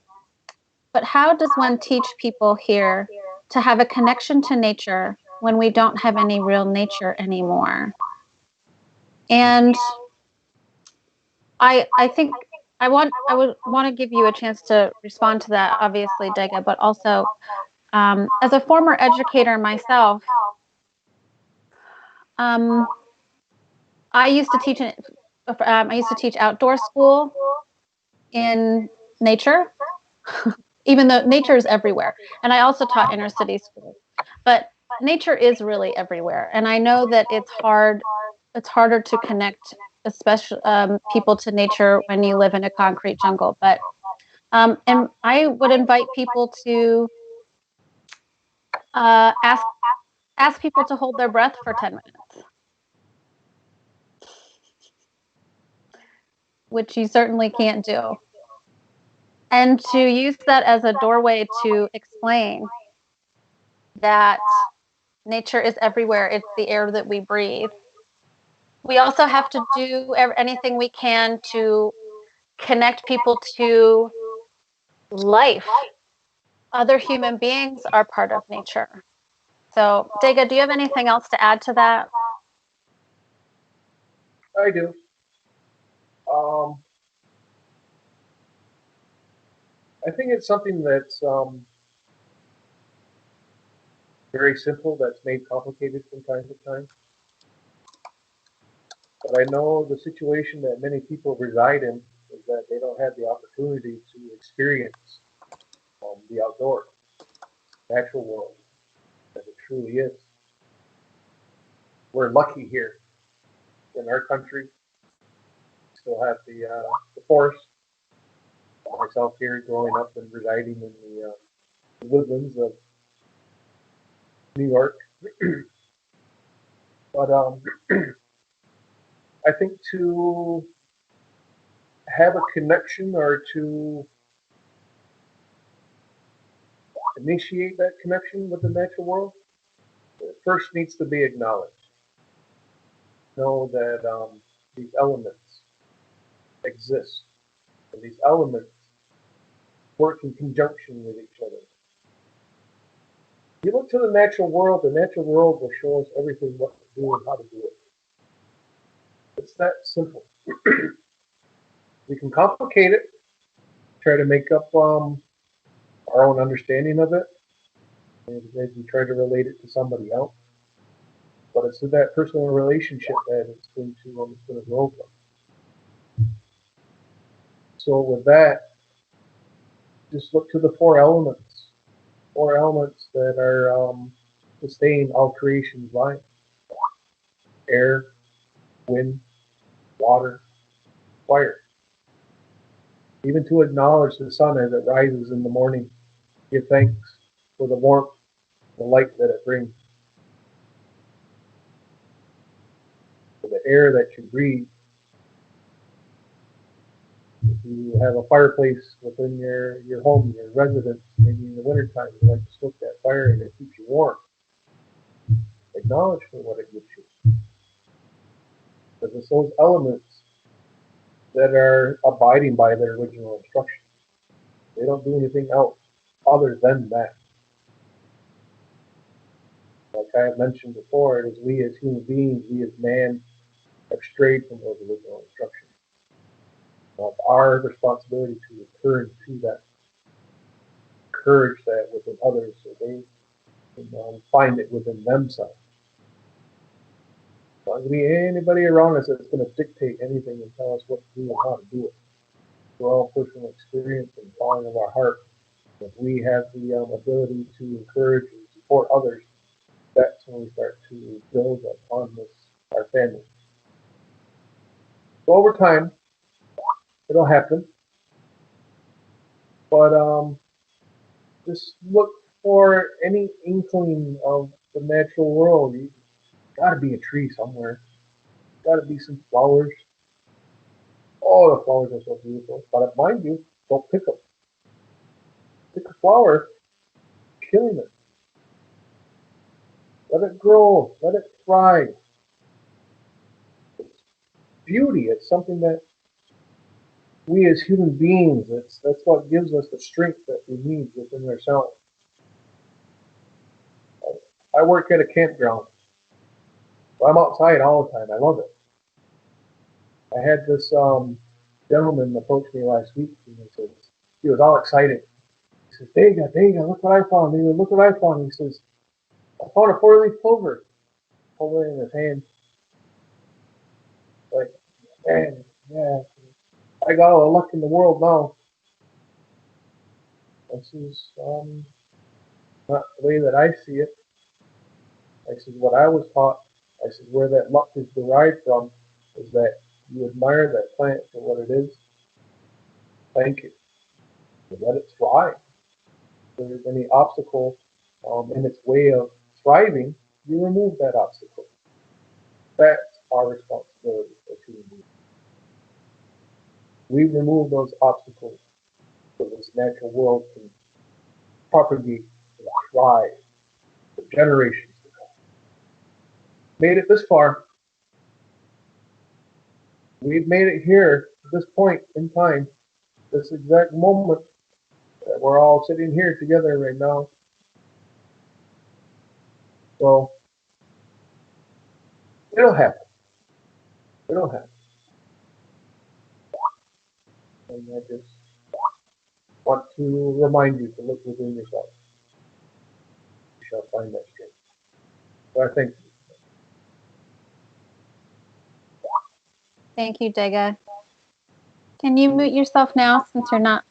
but how does one teach people here to have a connection to nature when we don't have any real nature anymore? And I think I would want to give you a chance to respond to that, obviously, Dega, but also as a former educator myself, I used to teach outdoor school in nature, even though nature is everywhere. And I also taught inner city school, but nature is really everywhere. And I know that it's harder to connect, especially people to nature when you live in a concrete jungle. But and I would invite people to ask people to hold their breath for 10 minutes, which you certainly can't do. And to use that as a doorway to explain that nature is everywhere. It's the air that we breathe. We also have to do anything we can to connect people to life. Other human beings are part of nature. So, Dega, do you have anything else to add to that? I do. I think it's something that's very simple that's made complicated from time to time. But I know the situation that many people reside in is that they don't have the opportunity to experience the outdoors, natural world, as it truly is. We're lucky here in our country. We still have the forest. Myself here, growing up and residing in the woodlands of New York. But I think to have a connection or to initiate that connection with the natural world, it first needs to be acknowledged. Know that these elements exist, and these elements work in conjunction with each other. If you look to the natural world will show us everything what to do and how to do it. It's that simple. We can complicate it, try to make up our own understanding of it, and as we try to relate it to somebody else. But it's in that personal relationship that it's going to grow from. So with that, just look to the four elements that are sustain all creation's life: air, wind, water, fire. Even to acknowledge the sun as it rises in the morning, give thanks for the warmth, the light that it brings, for the air that you breathe. If you have a fireplace within your home, your residence, maybe in the wintertime, you like to stoke that fire and it keeps you warm. Acknowledge for what it gives you. Because it's those elements that are abiding by their original instructions. They don't do anything else other than that. Like I have mentioned before, it is we as human beings, we as man, have strayed from those original instructions. Now it's our responsibility to return to that, encourage that within others so they can find it within themselves. There's not going to be anybody around us that's going to dictate anything and tell us what to do and how to do it. We're all personal experience and following of our heart. If we have the ability to encourage and support others, that's when we start to build upon this, our family. So over time, it'll happen. But just look for any inkling of the natural world. You got to be a tree somewhere. Got to be some flowers. Oh, the flowers are so beautiful. But mind you, don't pick them. Pick a flower, killing it. Let it grow. Let it thrive. Beauty. It's something that we as human beings, that's what gives us the strength that we need within ourselves. I work at a campground. So I'm outside all the time. I love it. I had this gentleman approach me last week, and he was all excited. He says, Dega, look what I found. Dega, look what I found. He says, I found a four-leaf clover. Hold it in his hand. Like, man, yeah, I got all the luck in the world now. This is not the way that I see it. I said, what I was taught, I said, where that luck is derived from is that you admire that plant for what it is. Thank you. You let it thrive. If there's any obstacle in its way of thriving, you remove that obstacle. That's our responsibility as human beings. We remove those obstacles so this natural world can propagate and thrive for generations to come. Made it this far. We've made it here to this point in time, this exact moment that we're all sitting here together right now. So it'll happen. It'll happen. And I just want to remind you to look within yourself. You shall find that strength. So I thank you. Thank you, Dega. Can you mute yourself now since you're not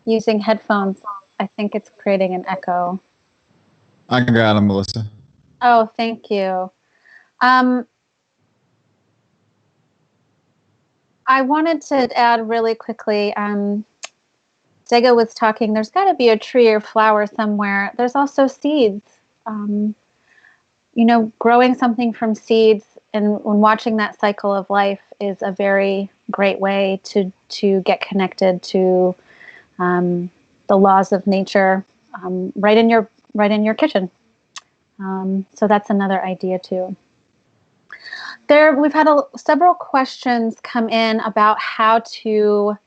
using headphones? I think it's creating an echo. I got him, Melissa. Oh, thank you. I wanted to add really quickly, Dega was talking, there's got to be a tree or flower somewhere. There's also seeds. Growing something from seeds and when watching that cycle of life is a very great way to get connected to the laws of nature right in your kitchen. So that's another idea too. We've had several questions come in about how to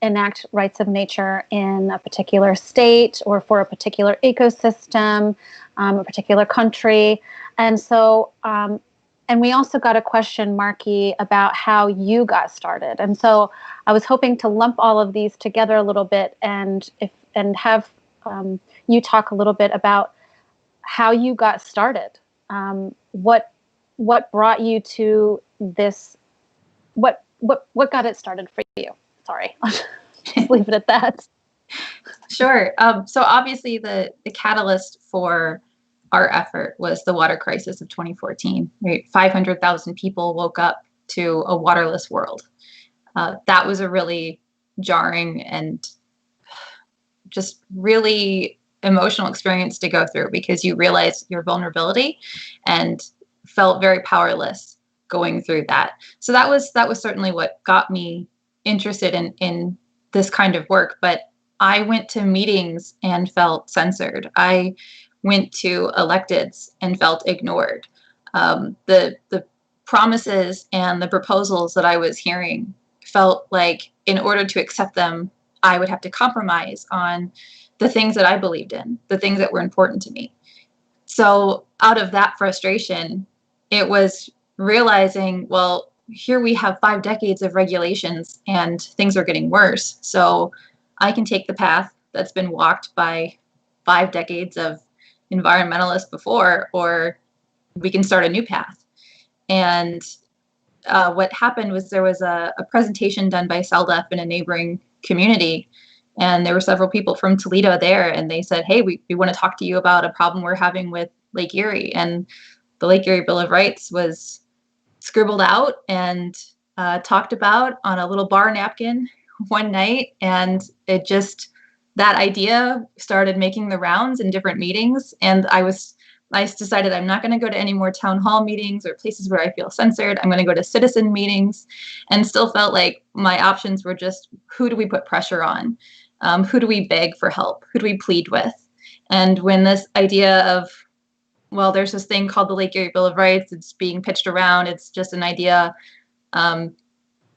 enact rights of nature in a particular state or for a particular ecosystem, a particular country. And so, and we also got a question, Marky, about how you got started. And so I was hoping to lump all of these together a little bit and have you talk a little bit about how you got started. What brought you to this? What got it started for you? Sorry, I'll just leave it at that. Sure. So obviously the catalyst for our effort was the water crisis of 2014. Right? 500,000 people woke up to a waterless world. That was a really jarring and just really emotional experience to go through because you realize your vulnerability and felt very powerless going through that. So that was certainly what got me interested in this kind of work. But I went to meetings and felt censored. I went to electeds and felt ignored. The promises and the proposals that I was hearing felt like in order to accept them, I would have to compromise on the things that I believed in, the things that were important to me. So out of that frustration, it was realizing, well, here we have 5 decades of regulations and things are getting worse. So I can take the path that's been walked by 5 decades of environmentalists before, or we can start a new path. And what happened was there was a presentation done by CELDF in a neighboring community. And there were several people from Toledo there, and they said, hey, we want to talk to you about a problem we're having with Lake Erie. And the Lake Erie Bill of Rights was scribbled out and talked about on a little bar napkin one night. And that idea started making the rounds in different meetings. And I was I decided I'm not going to go to any more town hall meetings or places where I feel censored. I'm going to go to citizen meetings, and still felt like my options were just, who do we put pressure on? Who do we beg for help? Who do we plead with? And when this idea of, well, there's this thing called the Lake Erie Bill of Rights, it's being pitched around, it's just an idea,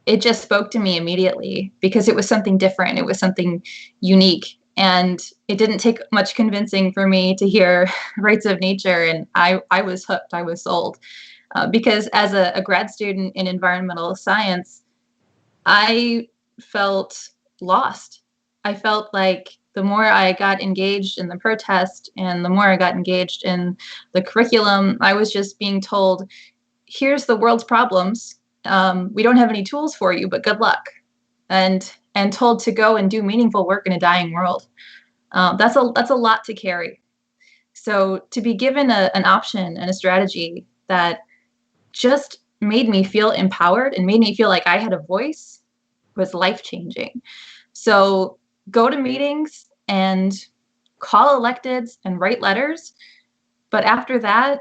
it just spoke to me immediately because it was something different. It was something unique. And it didn't take much convincing for me to hear rights of nature. And I was hooked. I was sold. Because as a grad student in environmental science, I felt lost. I felt like the more I got engaged in the protest and the more I got engaged in the curriculum, I was just being told, here's the world's problems. We don't have any tools for you, but good luck. And told to go and do meaningful work in a dying world. That's a lot to carry. So to be given an option and a strategy that just made me feel empowered and made me feel like I had a voice was life-changing. So go to meetings and call electeds and write letters. But after that,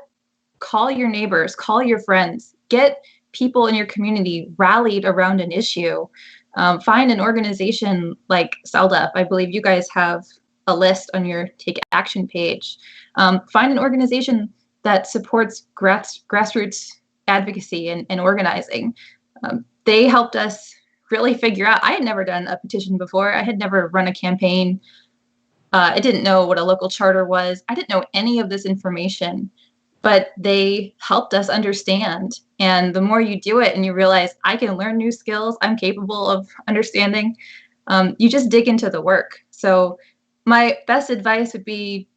call your neighbors, call your friends, get people in your community rallied around an issue. Find an organization like CELDF. I believe you guys have a list on your Take Action page. Find an organization that supports grassroots advocacy and organizing. They helped us really figure out, I had never done a petition before. I had never run a campaign. I didn't know what a local charter was. I didn't know any of this information, but they helped us understand. And the more you do it and you realize I can learn new skills, I'm capable of understanding, you just dig into the work. So my best advice would be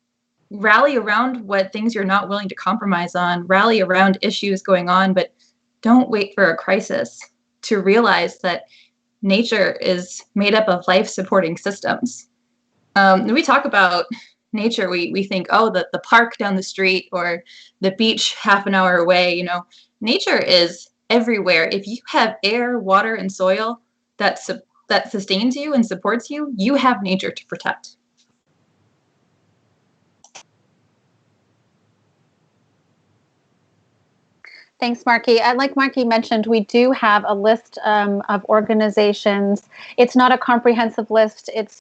rally around what things you're not willing to compromise on, rally around issues going on, but don't wait for a crisis to realize that nature is made up of life-supporting systems. When we talk about nature, we think, oh, the park down the street or the beach half an hour away. Nature is everywhere. If you have air, water, and soil that sustains you and supports you, you have nature to protect. Thanks, Marky. Like Marky mentioned, we do have a list of organizations. It's not a comprehensive list. It's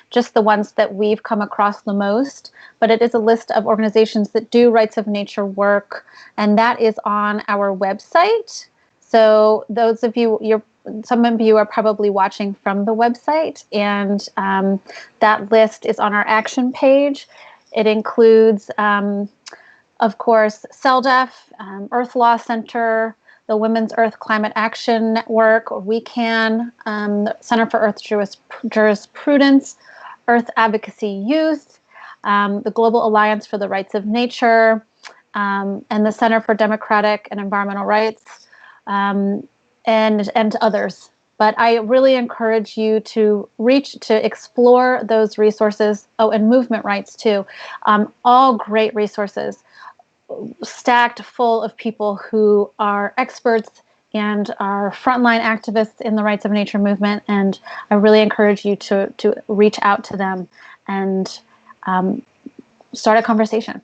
just the ones that we've come across the most. But it is a list of organizations that do rights of nature work, and that is on our website. So those of you, some of you are probably watching from the website, and that list is on our action page. It includes of course, CELDF, Earth Law Center, the Women's Earth Climate Action Network, or WECAN, Center for Earth Jurisprudence, Earth Advocacy Youth, the Global Alliance for the Rights of Nature, and the Center for Democratic and Environmental Rights, and others. But I really encourage you to explore those resources. Oh, and movement rights too. All great resources, stacked full of people who are experts and are frontline activists in the rights of nature movement. And I really encourage you to reach out to them and start a conversation.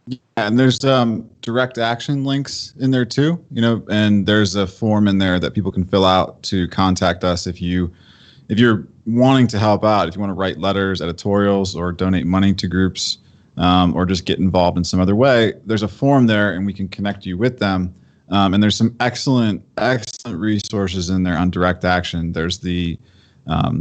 Yeah, and there's direct action links in there too, and there's a form in there that people can fill out to contact us if you're wanting to help out, if you want to write letters, editorials, or donate money to groups, or just get involved in some other way. There's a form there, and we can connect you with them. And there's some excellent resources in there on direct action. There's the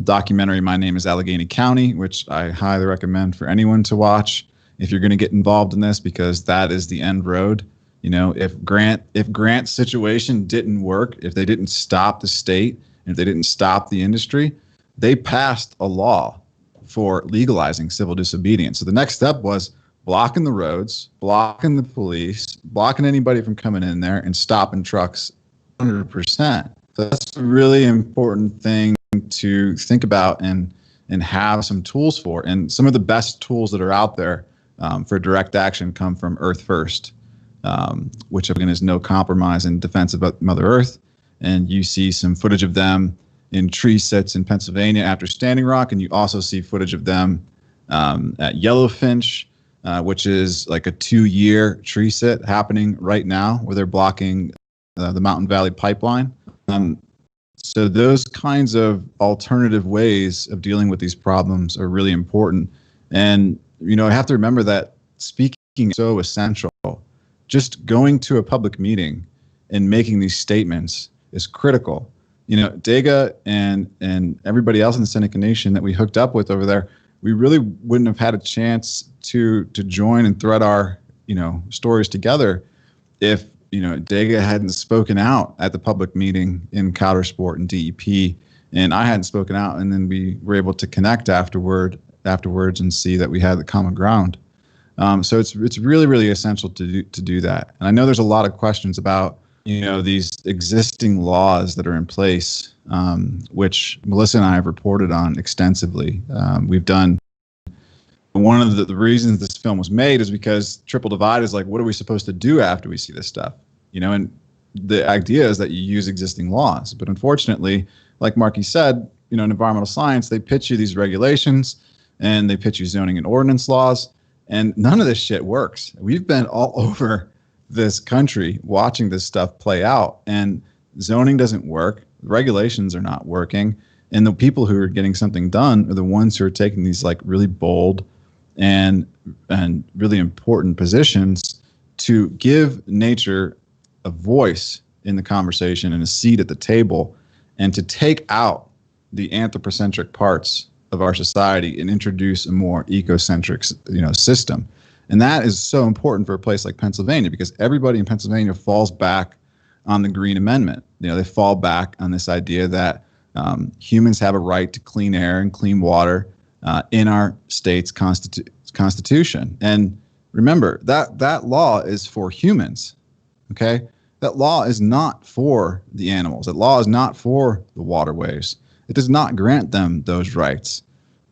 documentary "My Name is Allegheny County," which I highly recommend for anyone to watch if you're going to get involved in this, because that is the end road. If Grant's situation didn't work, if they didn't stop the state, and if they didn't stop the industry, they passed a law for legalizing civil disobedience. So the next step was blocking the roads, blocking the police, blocking anybody from coming in there, and stopping trucks 100%. So that's a really important thing to think about and have some tools for. And some of the best tools that are out there for direct action come from Earth First, which again is no compromise in defense of Mother Earth. And you see some footage of them in tree sits in Pennsylvania after Standing Rock, and you also see footage of them at Yellowfinch which is like a 2-year tree sit happening right now where they're blocking the Mountain Valley Pipeline. So those kinds of alternative ways of dealing with these problems are really important. And, I have to remember that speaking is so essential. Just going to a public meeting and making these statements is critical. Dega and everybody else in the Seneca Nation that we hooked up with over there, we really wouldn't have had a chance to join and thread our, stories together if, Dega hadn't spoken out at the public meeting in Coudersport and DEP, and I hadn't spoken out, and then we were able to connect afterwards and see that we had the common ground. So it's really, really essential to do that. And I know there's a lot of questions about, these existing laws that are in place, which Melissa and I have reported on extensively. We've done. One of the reasons this film was made is because Triple Divide is like, what are we supposed to do after we see this stuff? And the idea is that you use existing laws. But unfortunately, like Marky said, in environmental science, they pitch you these regulations and they pitch you zoning and ordinance laws, and none of this shit works. We've been all over this country watching this stuff play out, and zoning doesn't work. Regulations are not working. And the people who are getting something done are the ones who are taking these like really bold and really important positions to give nature a voice in the conversation and a seat at the table, and to take out the anthropocentric parts of our society and introduce a more ecocentric, system. And that is so important for a place like Pennsylvania, because everybody in Pennsylvania falls back on the Green Amendment. They fall back on this idea that humans have a right to clean air and clean water in our state's constitution. And remember, that law is for humans, okay? That law is not for the animals. That law is not for the waterways. It does not grant them those rights.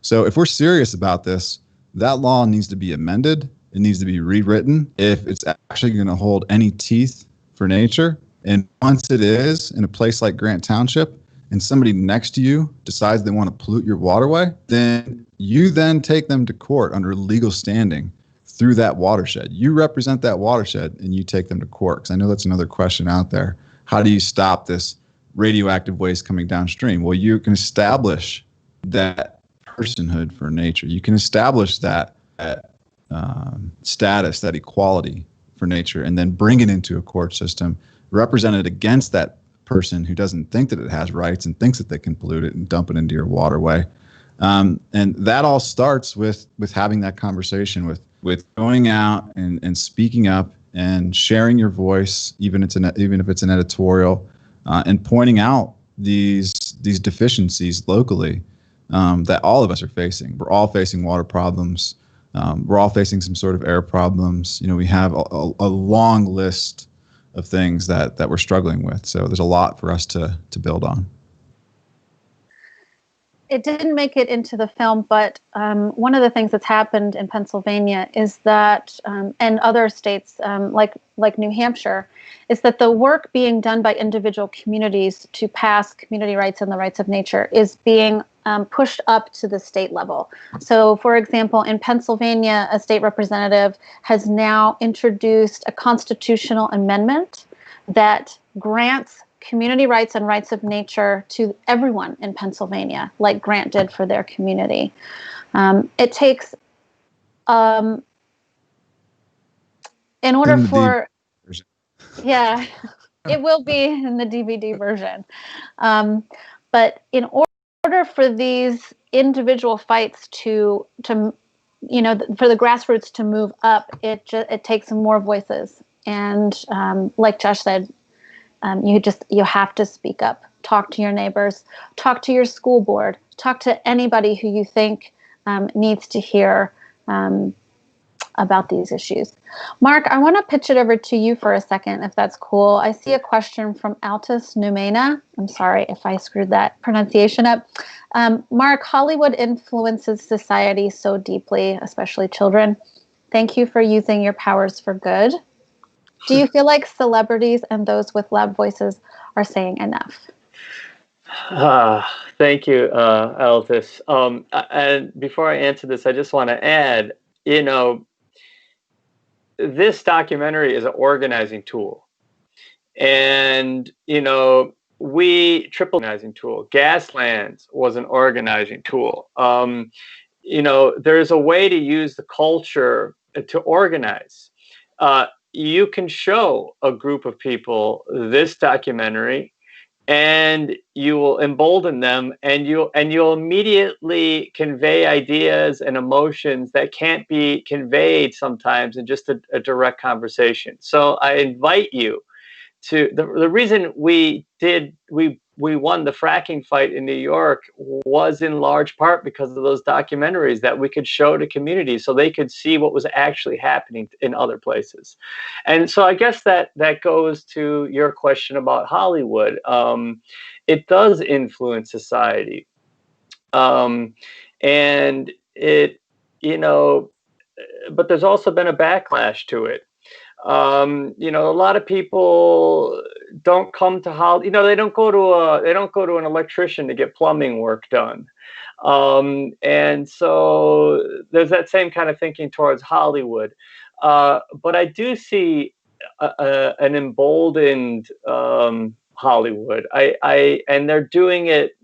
So if we're serious about this, that law needs to be amended. It needs to be rewritten if it's actually going to hold any teeth for nature. And once it is, in a place like Grant Township, and somebody next to you decides they want to pollute your waterway, then you then take them to court under legal standing through that watershed. You represent that watershed and you take them to court. Because I know that's another question out there. How do you stop this radioactive waste coming downstream? Well, you can establish that personhood for nature. You can establish that status, that equality for nature, and then bring it into a court system, represent it against that person who doesn't think that it has rights and thinks that they can pollute it and dump it into your waterway. And that all starts with having that conversation, with going out and speaking up and sharing your voice, even if it's an editorial, and pointing out these deficiencies locally that all of us are facing. We're all facing water problems. We're all facing some sort of air problems. We have a long list of things that we're struggling with. So there's a lot for us to build on. It didn't make it into the film, but one of the things that's happened in Pennsylvania is that, and other states like New Hampshire, is that the work being done by individual communities to pass community rights and the rights of nature is being pushed up to the state level. So, for example, in Pennsylvania, a state representative has now introduced a constitutional amendment that grants community rights and rights of nature to everyone in Pennsylvania, like Grant did for their community. It takes, in order for, yeah, it will be in the DVD version. But in order for these individual fights to for the grassroots to move up, it takes more voices. And like Josh said, you have to speak up, talk to your neighbors, talk to your school board, talk to anybody who you think needs to hear about these issues. Mark, I want to pitch it over to you for a second, if that's cool. I see a question from Altus Numena. I'm sorry if I screwed that pronunciation up. Mark, Hollywood influences society so deeply, especially children. Thank you for using your powers for good. Do you feel like celebrities and those with loud voices are saying enough? Thank you, Altus. And before I answer this, I just want to add, this documentary is an organizing tool. And, organizing tool. Gaslands was an organizing tool. There's a way to use the culture to organize. You can show a group of people this documentary, and you will embolden them, and you'll immediately convey ideas and emotions that can't be conveyed sometimes in just a direct conversation. So I invite you to the reason we won the fracking fight in New York was in large part because of those documentaries that we could show to communities so they could see what was actually happening in other places. And so I guess that goes to your question about Hollywood. It does influence society. And it, but there's also been a backlash to it. A lot of people don't come to Hollywood. They don't go to an electrician to get plumbing work done. And so there's that same kind of thinking towards Hollywood. But I do see an emboldened Hollywood. And they're doing it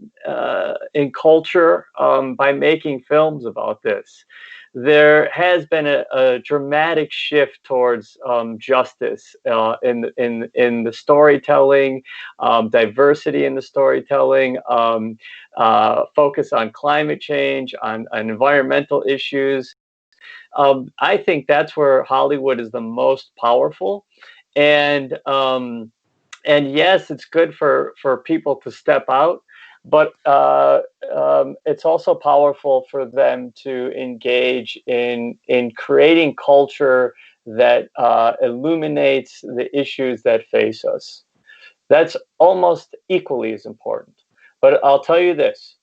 in culture by making films about this. There has been a dramatic shift towards justice in the storytelling, diversity in the storytelling, focus on climate change, on environmental issues. I think that's where Hollywood is the most powerful, and yes, it's good for people to step out. But it's also powerful for them to engage in creating culture that illuminates the issues that face us. That's almost equally as important. But I'll tell you this.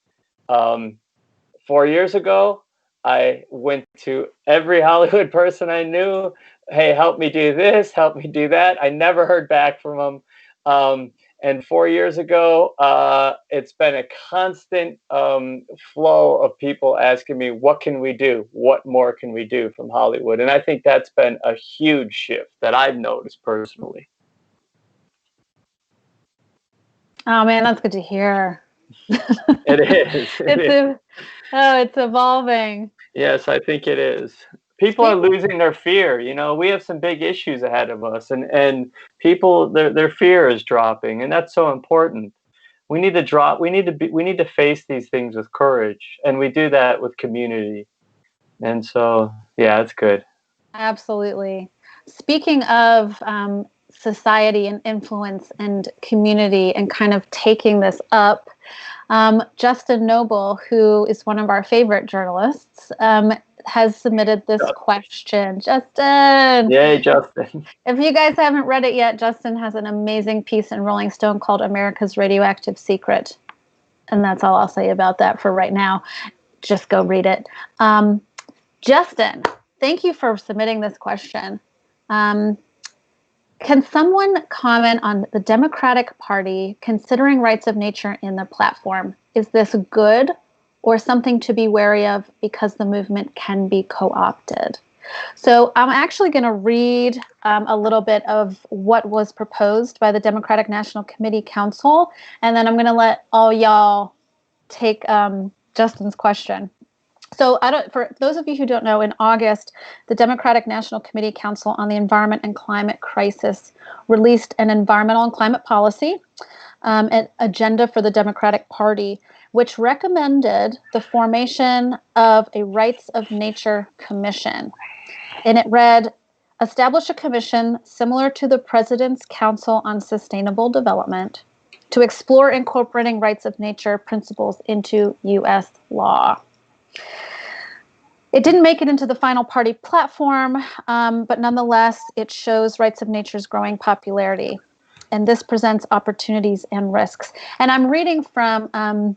4 years ago, I went to every Hollywood person I knew. Hey, help me do this, help me do that. I never heard back from them. And 4 years ago, it's been a constant flow of people asking me, what can we do? What more can we do from Hollywood? And I think that's been a huge shift that I've noticed personally. Oh, man, that's good to hear. It is. It's evolving. Yes, I think it is. People are losing their fear. We have some big issues ahead of us, and people, their fear is dropping, and that's so important. We need to face these things with courage, and we do that with community. And so, yeah, it's good. Absolutely. Speaking of society and influence and community and kind of taking this up, Justin Noble, who is one of our favorite journalists, has submitted this question. Justin! Yay, Justin. If you guys haven't read it yet, Justin has an amazing piece in Rolling Stone called America's Radioactive Secret. And that's all I'll say about that for right now. Just go read it. Justin, thank you for submitting this question. Can someone comment on the Democratic Party considering rights of nature in the platform? Is this good or something to be wary of because the movement can be co-opted? So I'm actually going to read a little bit of what was proposed by the Democratic National Committee Council, and then I'm going to let all y'all take Justin's question. So for those of you who don't know, in August, the Democratic National Committee Council on the Environment and Climate Crisis released an environmental and climate policy, an agenda for the Democratic Party, which recommended the formation of a Rights of Nature Commission. And it read, establish a commission similar to the President's Council on Sustainable Development to explore incorporating rights of nature principles into U.S. law. It didn't make it into the final party platform, but nonetheless, it shows rights of nature's growing popularity. And this presents opportunities and risks. And I'm reading from,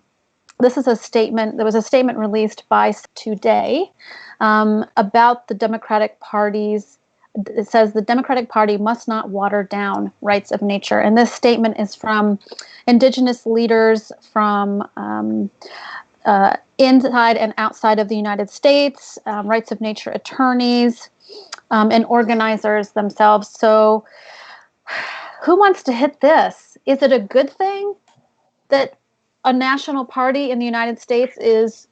this is a statement, there was a statement released by Today about the Democratic Party's, it says the Democratic Party must not water down rights of nature. And this statement is from indigenous leaders from inside and outside of the United States, rights of nature attorneys, and organizers themselves. So who wants to hit this? Is it a good thing that a national party in the United States is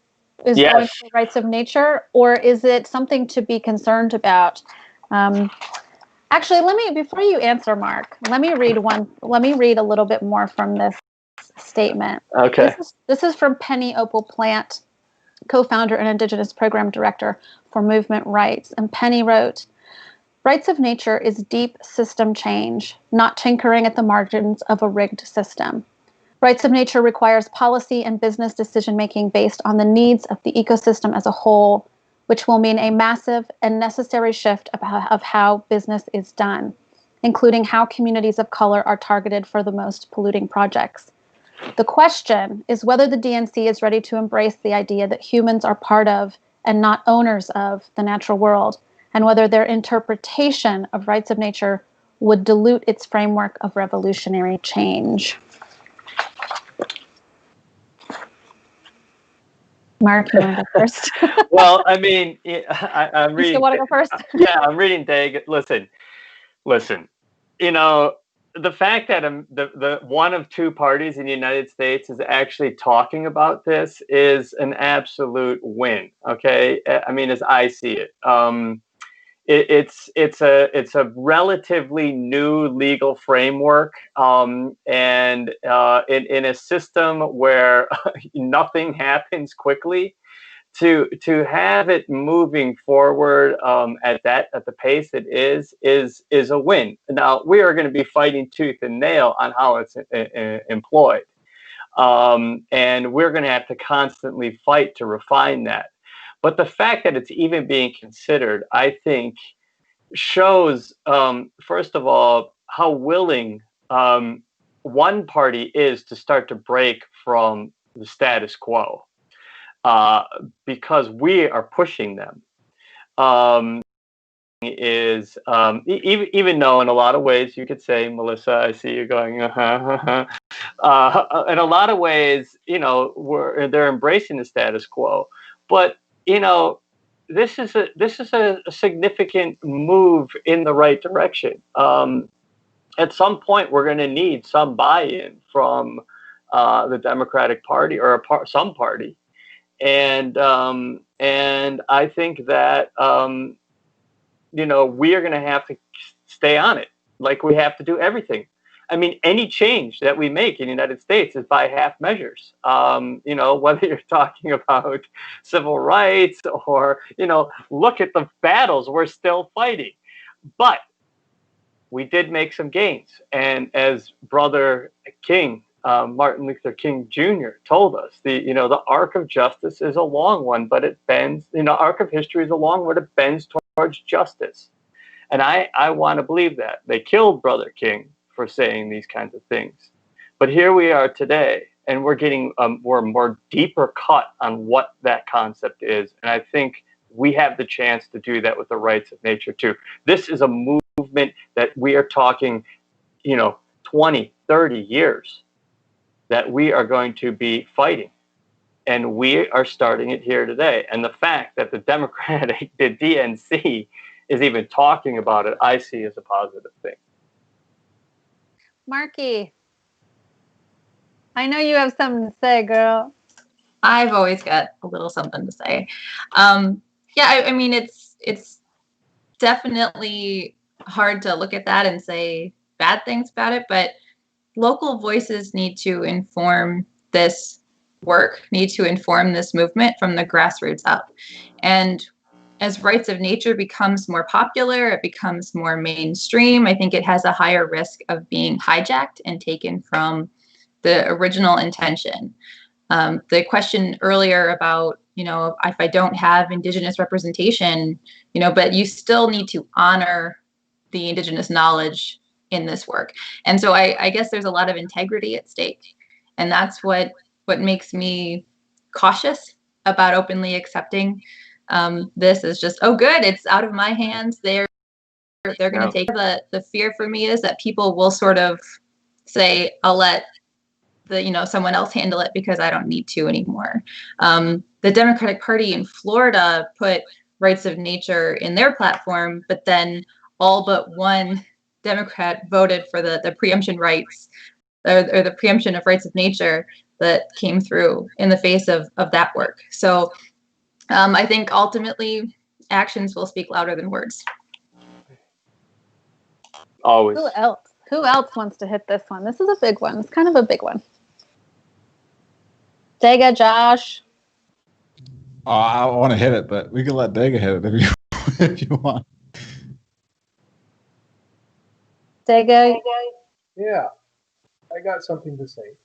Yes. going for rights of nature, or is it something to be concerned about? Actually, before you answer, Mark, let me read a little bit more from this statement. Okay. This is from Penny Opal Plant, co-founder and Indigenous Program Director for Movement Rights. And Penny wrote, "Rights of nature is deep system change, not tinkering at the margins of a rigged system. Rights of nature requires policy and business decision-making based on the needs of the ecosystem as a whole, which will mean a massive and necessary shift of how business is done, including how communities of color are targeted for the most polluting projects. The question is whether the DNC is ready to embrace the idea that humans are part of and not owners of the natural world, and whether their interpretation of rights of nature would dilute its framework of revolutionary change." Mark, you want to go first? Well, I mean, I'm You reading. still want to go first? Yeah, I'm reading Daggett. Listen. You know, the fact that the one of two parties in the United States is actually talking about this is an absolute win. Okay, I mean, as I see it, it's a relatively new legal framework, and in a system where nothing happens quickly. To have it moving forward at the pace it is a win. Now we are going to be fighting tooth and nail on how it's employed, and we're going to have to constantly fight to refine that. But the fact that it's even being considered, I think, shows first of all how willing one party is to start to break from the status quo. Because we are pushing them, even though in a lot of ways you could say, Melissa, I see you going, in a lot of ways, they're embracing the status quo, but this is a significant move in the right direction. At some point, we're going to need some buy-in from the Democratic Party or some party. And I think that we are going to have to stay on it, like we have to do everything. I mean, any change that we make in the United States is by half measures. Whether you're talking about civil rights or look at the battles we're still fighting, but we did make some gains. And as Brother King, Martin Luther King Jr. told us, the arc of justice is a long one, but it bends. Arc of history is a long one, but it bends towards justice. And I want to believe that. They killed Brother King for saying these kinds of things, but here we are today, and we're getting we're more deeper cut on what that concept is. And I think we have the chance to do that with the rights of nature too. This is a movement that we are talking, 20, 30 years. That we are going to be fighting. And we are starting it here today. And the fact that the DNC is even talking about it, I see as a positive thing. Marky, I know you have something to say, girl. I've always got a little something to say. I mean, it's definitely hard to look at that and say bad things about it, but local voices need to inform this work, need to inform this movement from the grassroots up. And as rights of nature becomes more popular, it becomes more mainstream, I think it has a higher risk of being hijacked and taken from the original intention. The question earlier about, if I don't have Indigenous representation, but you still need to honor the Indigenous knowledge in this work. And so I guess there's a lot of integrity at stake. And that's what makes me cautious about openly accepting this is just, oh, good, it's out of my hands. They're going to take the fear for me is that people will sort of say, I'll let someone else handle it because I don't need to anymore. The Democratic Party in Florida put rights of nature in their platform, but then all but one Democrat voted for the preemption rights or the preemption of rights of nature that came through in the face of that work. So I think ultimately actions will speak louder than words. Always. Who else? Who else wants to hit this one? This is a big one. It's kind of a big one. Dega, Josh. Oh, I want to hit it, but we can let Dega hit it if you want. Dega. Yeah, I got something to say.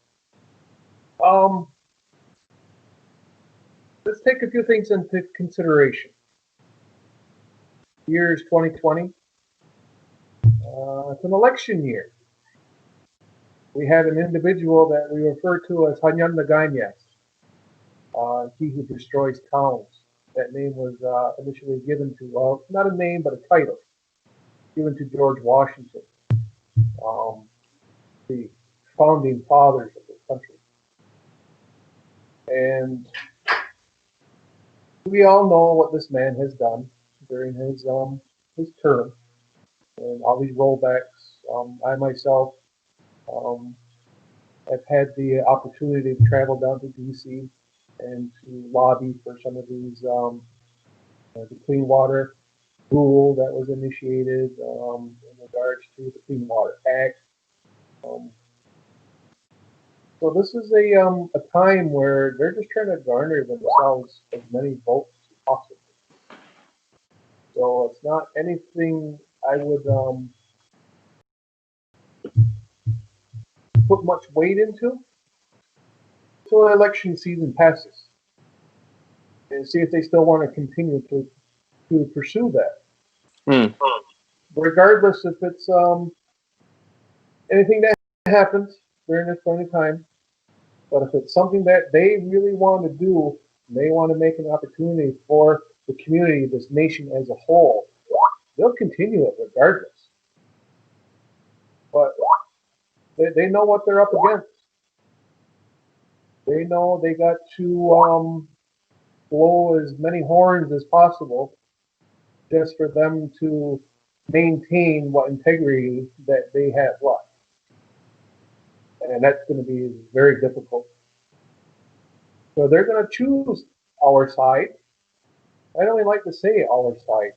Let's take a few things into consideration. Year is 2020. It's an election year. We had an individual that we refer to as Hanyan Naganyas, he who destroys towns. That name was initially given to, well, not a name, but a title, given to George Washington, the founding fathers of this country. And we all know what this man has done during his term, and all these rollbacks. I myself have had the opportunity to travel down to D.C. and to lobby for some of these the clean water rule that was initiated in regards to the Clean Water Act. So this is a time where they're just trying to garner themselves as many votes as possible. So it's not anything I would put much weight into until election season passes, and see if they still want to continue to pursue that. Regardless if it's anything that happens during this point in time, but if it's something that they really want to do, they want to make an opportunity for the community, this nation as a whole, they'll continue it regardless. But they know what they're up against. They know they got to blow as many horns as possible just for them to maintain what integrity that they have left. And that's going to be very difficult. So they're going to choose our side. I don't even like to say our side.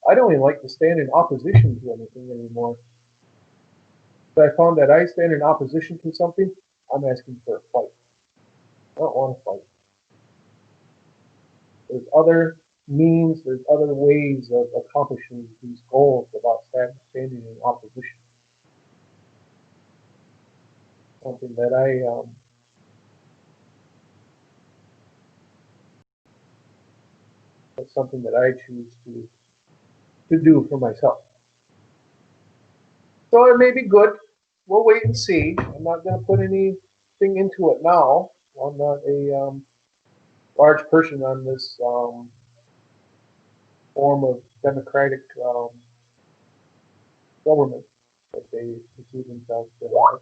I don't even like to stand in opposition to anything anymore. If I found that I stand in opposition to something, I'm asking for a fight. I don't want to fight. There's other means, there's other ways of accomplishing these goals without standing in opposition. Something that that's something that I choose to do for myself. So it may be good. We'll wait and see. I'm not going to put anything into it now. I'm not a large person on this form of democratic government that they perceive themselves to have.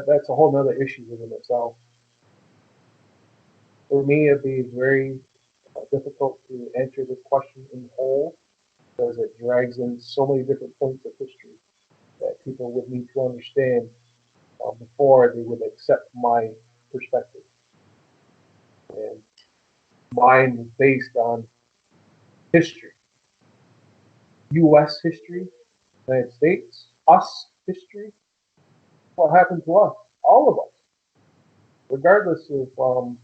That's a whole other issue within itself. For me, it'd be very difficult to answer this question in whole because it drags in so many different points of history that people would need to understand before they would accept my perspective. And mine is based on history. U.S. history, United States, us history, what happened to us, all of us, regardless of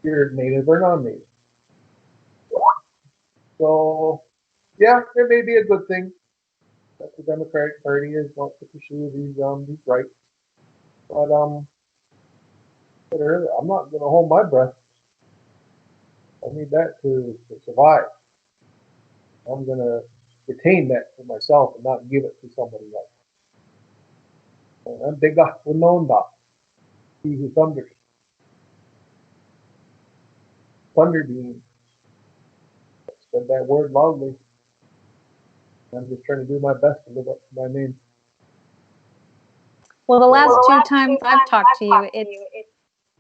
you're native or non-native. So, yeah, it may be a good thing that the Democratic Party is wants to pursue these rights, but I'm not going to hold my breath. I need that to survive. I'm going to retain that for myself and not give it to somebody else. And they got the known dot. He who thunders. Thunder being. Said that word loudly. I'm just trying to do my best to live up to my name. Well, the last two times I've talked to you, it's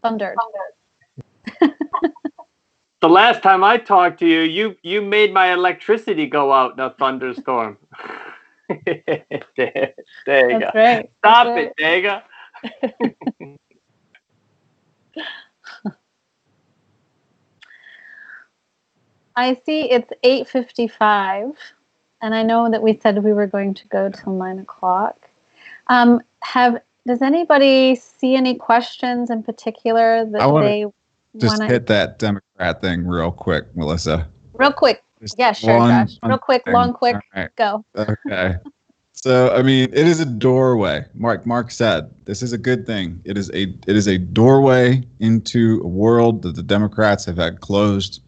thundered. The last time I talked to you, you made my electricity go out in a thunderstorm. There you go. That's right. Stop That's it, Dega. I see it's 8:55, and I know that we said we were going to go till 9 o'clock. Does anybody see any questions in particular that they just want to hit that Democrat thing real quick, Melissa? Real quick. Just Yeah, sure, Josh. Real quick, thing. long, quick, All right. go. Okay. So, I mean, it is a doorway. Mark said, this is a good thing. It is a doorway into a world that the Democrats have had closed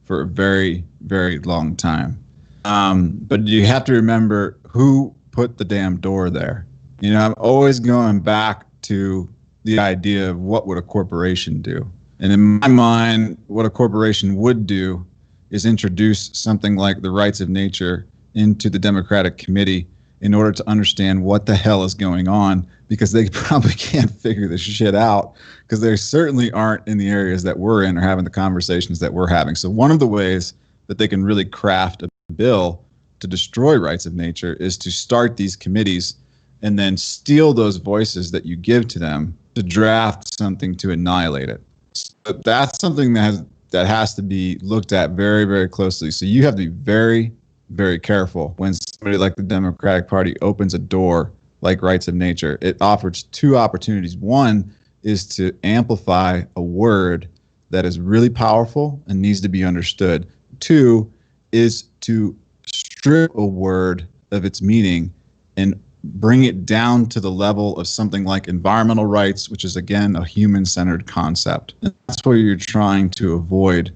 for a very, very long time. But you have to remember who put the damn door there. You know, I'm always going back to the idea of what would a corporation do. And in my mind, what a corporation would do is introduce something like the rights of nature into the Democratic Committee in order to understand what the hell is going on, because they probably can't figure this shit out, because they certainly aren't in the areas that we're in or having the conversations that we're having. So one of the ways that they can really craft a bill to destroy rights of nature is to start these committees and then steal those voices that you give to them to draft something to annihilate it. So that's something that has to be looked at very, very closely. So you have to be very, very careful when somebody like the Democratic Party opens a door like rights of nature. It offers two opportunities. One is to amplify a word that is really powerful and needs to be understood. Two is to strip a word of its meaning and bring it down to the level of something like environmental rights, which is, again, a human-centered concept. And that's what you're trying to avoid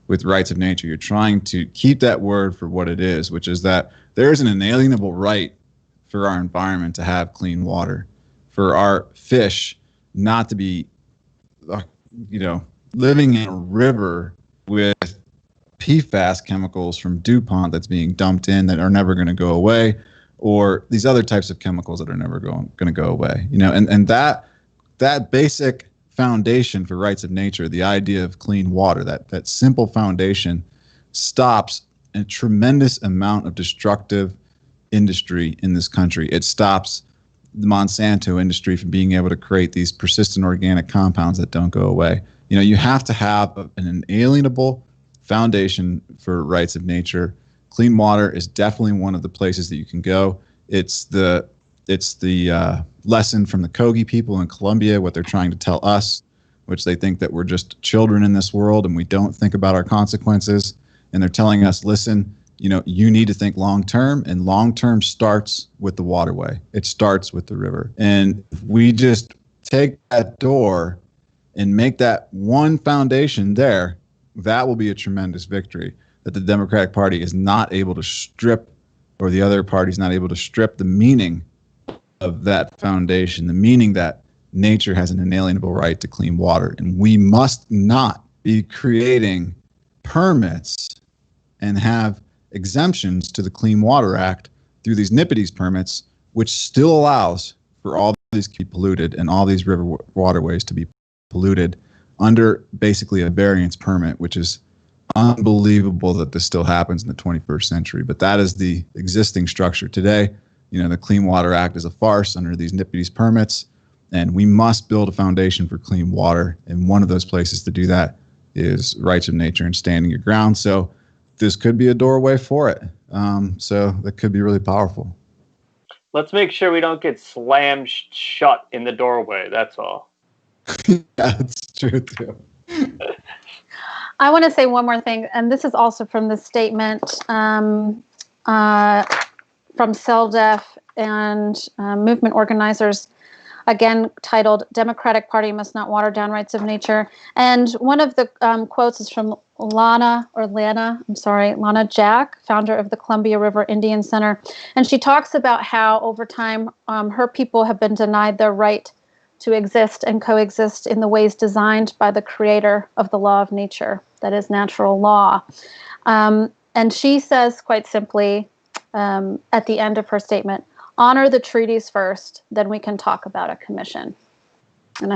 with rights of nature. You're trying to keep that word for what it is, which is that there is an inalienable right for our environment to have clean water, for our fish not to be, living in a river with PFAS chemicals from DuPont that's being dumped in that are never going to go away, or these other types of chemicals that are never going to go away. And that basic foundation for rights of nature, the idea of clean water, that simple foundation stops a tremendous amount of destructive industry in this country. It stops the Monsanto industry from being able to create these persistent organic compounds that don't go away. You have to have an inalienable foundation for rights of nature. Clean water is definitely one of the places that you can go. It's the lesson from the Kogi people in Colombia, what they're trying to tell us, which they think that we're just children in this world and we don't think about our consequences. And they're telling us, listen, you need to think long term, and long term starts with the waterway. It starts with the river. And if we just take that door and make that one foundation there, that will be a tremendous victory that the Democratic Party is not able to strip, or the other party is not able to strip the meaning of that foundation, the meaning that nature has an inalienable right to clean water. And we must not be creating permits and have exemptions to the Clean Water Act through these NIPIDES permits, which still allows for all these to be polluted and all these river waterways to be polluted under basically a variance permit, which is unbelievable that this still happens in the 21st century. But that is the existing structure today. The Clean Water Act is a farce under these NIPIDES permits, and we must build a foundation for clean water. And one of those places to do that is rights of nature and standing your ground. So this could be a doorway for it. So that could be really powerful. Let's make sure we don't get slammed shut in the doorway. That's all. Yeah, that's true too. I want to say one more thing, and this is also from the statement from CELDEF and movement organizers, again titled "Democratic Party Must Not Water Down Rights of Nature." And one of the quotes is from Lana Jack, founder of the Columbia River Indian Center. And she talks about how over time her people have been denied their right to exist and coexist in the ways designed by the creator of the law of nature, that is natural law. And she says quite simply at the end of her statement, honor the treaties first, then we can talk about a commission. And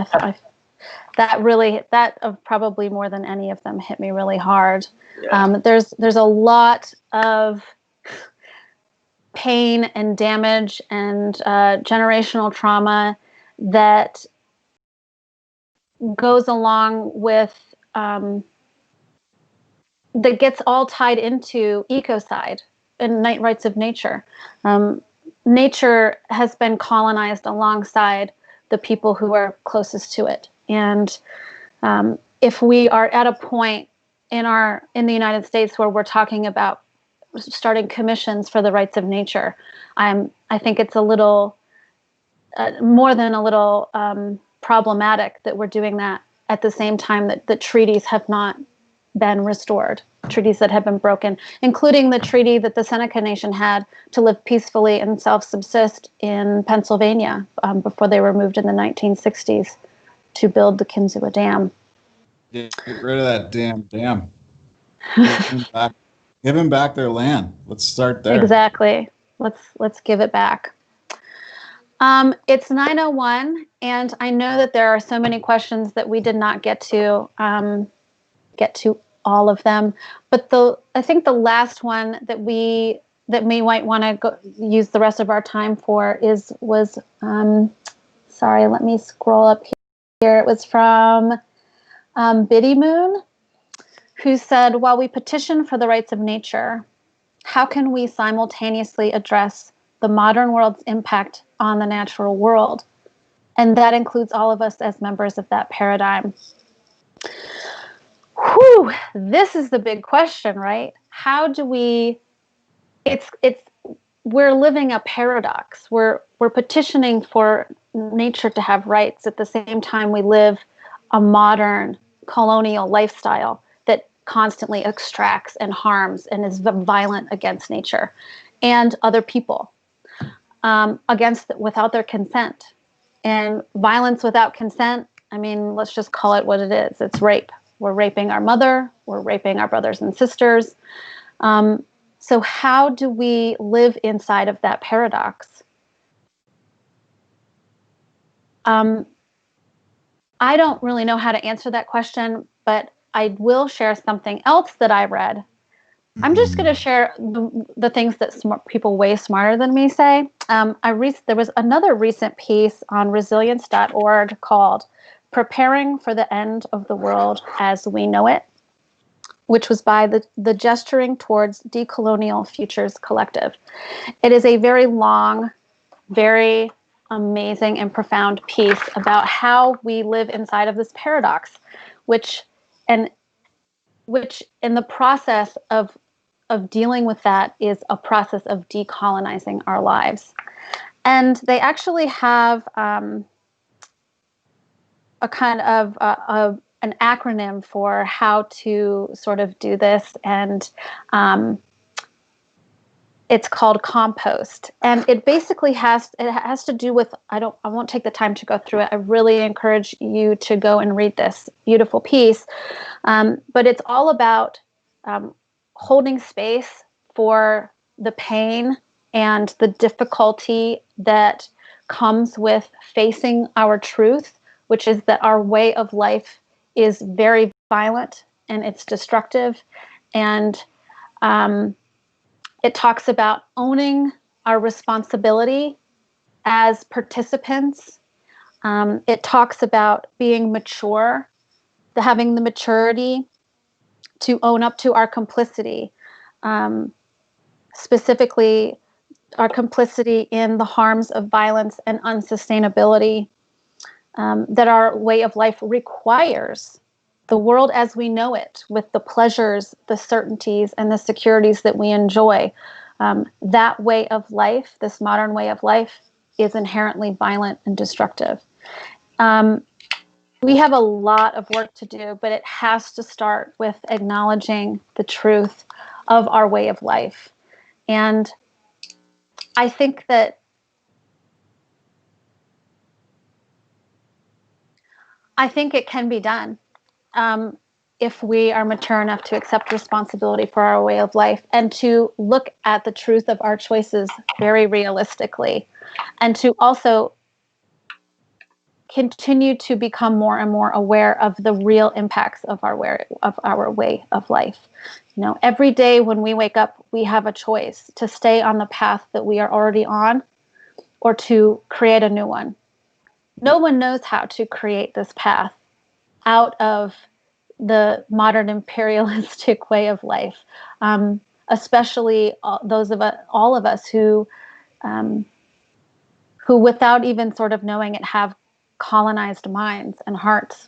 that of probably more than any of them hit me really hard. Yeah. There's a lot of pain and damage and generational trauma that goes along with that gets all tied into ecocide and rights of nature. Nature has been colonized alongside the people who are closest to it. And if we are at a point in the United States where we're talking about starting commissions for the rights of nature, I think it's a little more than a little problematic that we're doing that at the same time that the treaties have not been restored, treaties that have been broken, including the treaty that the Seneca Nation had to live peacefully and self-subsist in Pennsylvania before they were moved in the 1960s to build the Kinzua Dam. Get rid of that damn dam. Give them back their land. Let's start there. Exactly. Let's give it back. It's 9:01, and I know that there are so many questions that we did not get to all of them. But I think the last one that we might want to use the rest of our time for was sorry, let me scroll up here. It was from Biddy Moon, who said, while we petition for the rights of nature, how can we simultaneously address the modern world's impact on the natural world? And that includes all of us as members of that paradigm. Whew, this is the big question, right? How do we, we're living a paradox. We're petitioning for nature to have rights. At the same time, we live a modern colonial lifestyle that constantly extracts and harms and is violent against nature and other people, without their consent. And violence without consent, I mean, let's just call it what it is. It's rape. We're raping our mother. We're raping our brothers and sisters. So how do we live inside of that paradox? I don't really know how to answer that question, but I will share something else that I read. I'm just going to share the things that people way smarter than me say. There was another recent piece on resilience.org called Preparing for the End of the World as We Know It, which was by the Gesturing Towards Decolonial Futures Collective. It is a very long, very amazing and profound piece about how we live inside of this paradox, which in the process of dealing with that is a process of decolonizing our lives. And they actually have a kind of an acronym for how to sort of do this, and it's called compost. And it basically has to do with, I won't take the time to go through it. I really encourage you to go and read this beautiful piece. But it's all about holding space for the pain and the difficulty that comes with facing our truth, which is that our way of life is very violent and it's destructive. And it talks about owning our responsibility as participants. It talks about being mature, having the maturity to own up to our complicity, specifically our complicity in the harms of violence and unsustainability that our way of life requires. The world as we know it, with the pleasures, the certainties, and the securities that we enjoy, that way of life, this modern way of life, is inherently violent and destructive. We have a lot of work to do, but it has to start with acknowledging the truth of our way of life. And I think that it can be done if we are mature enough to accept responsibility for our way of life and to look at the truth of our choices very realistically, and to also continue to become more and more aware of the real impacts of our way of life. Every day when we wake up, we have a choice to stay on the path that we are already on or to create a new one. No one knows how to create this path out of the modern imperialistic way of life, especially all of us who without even sort of knowing it have colonized minds and hearts.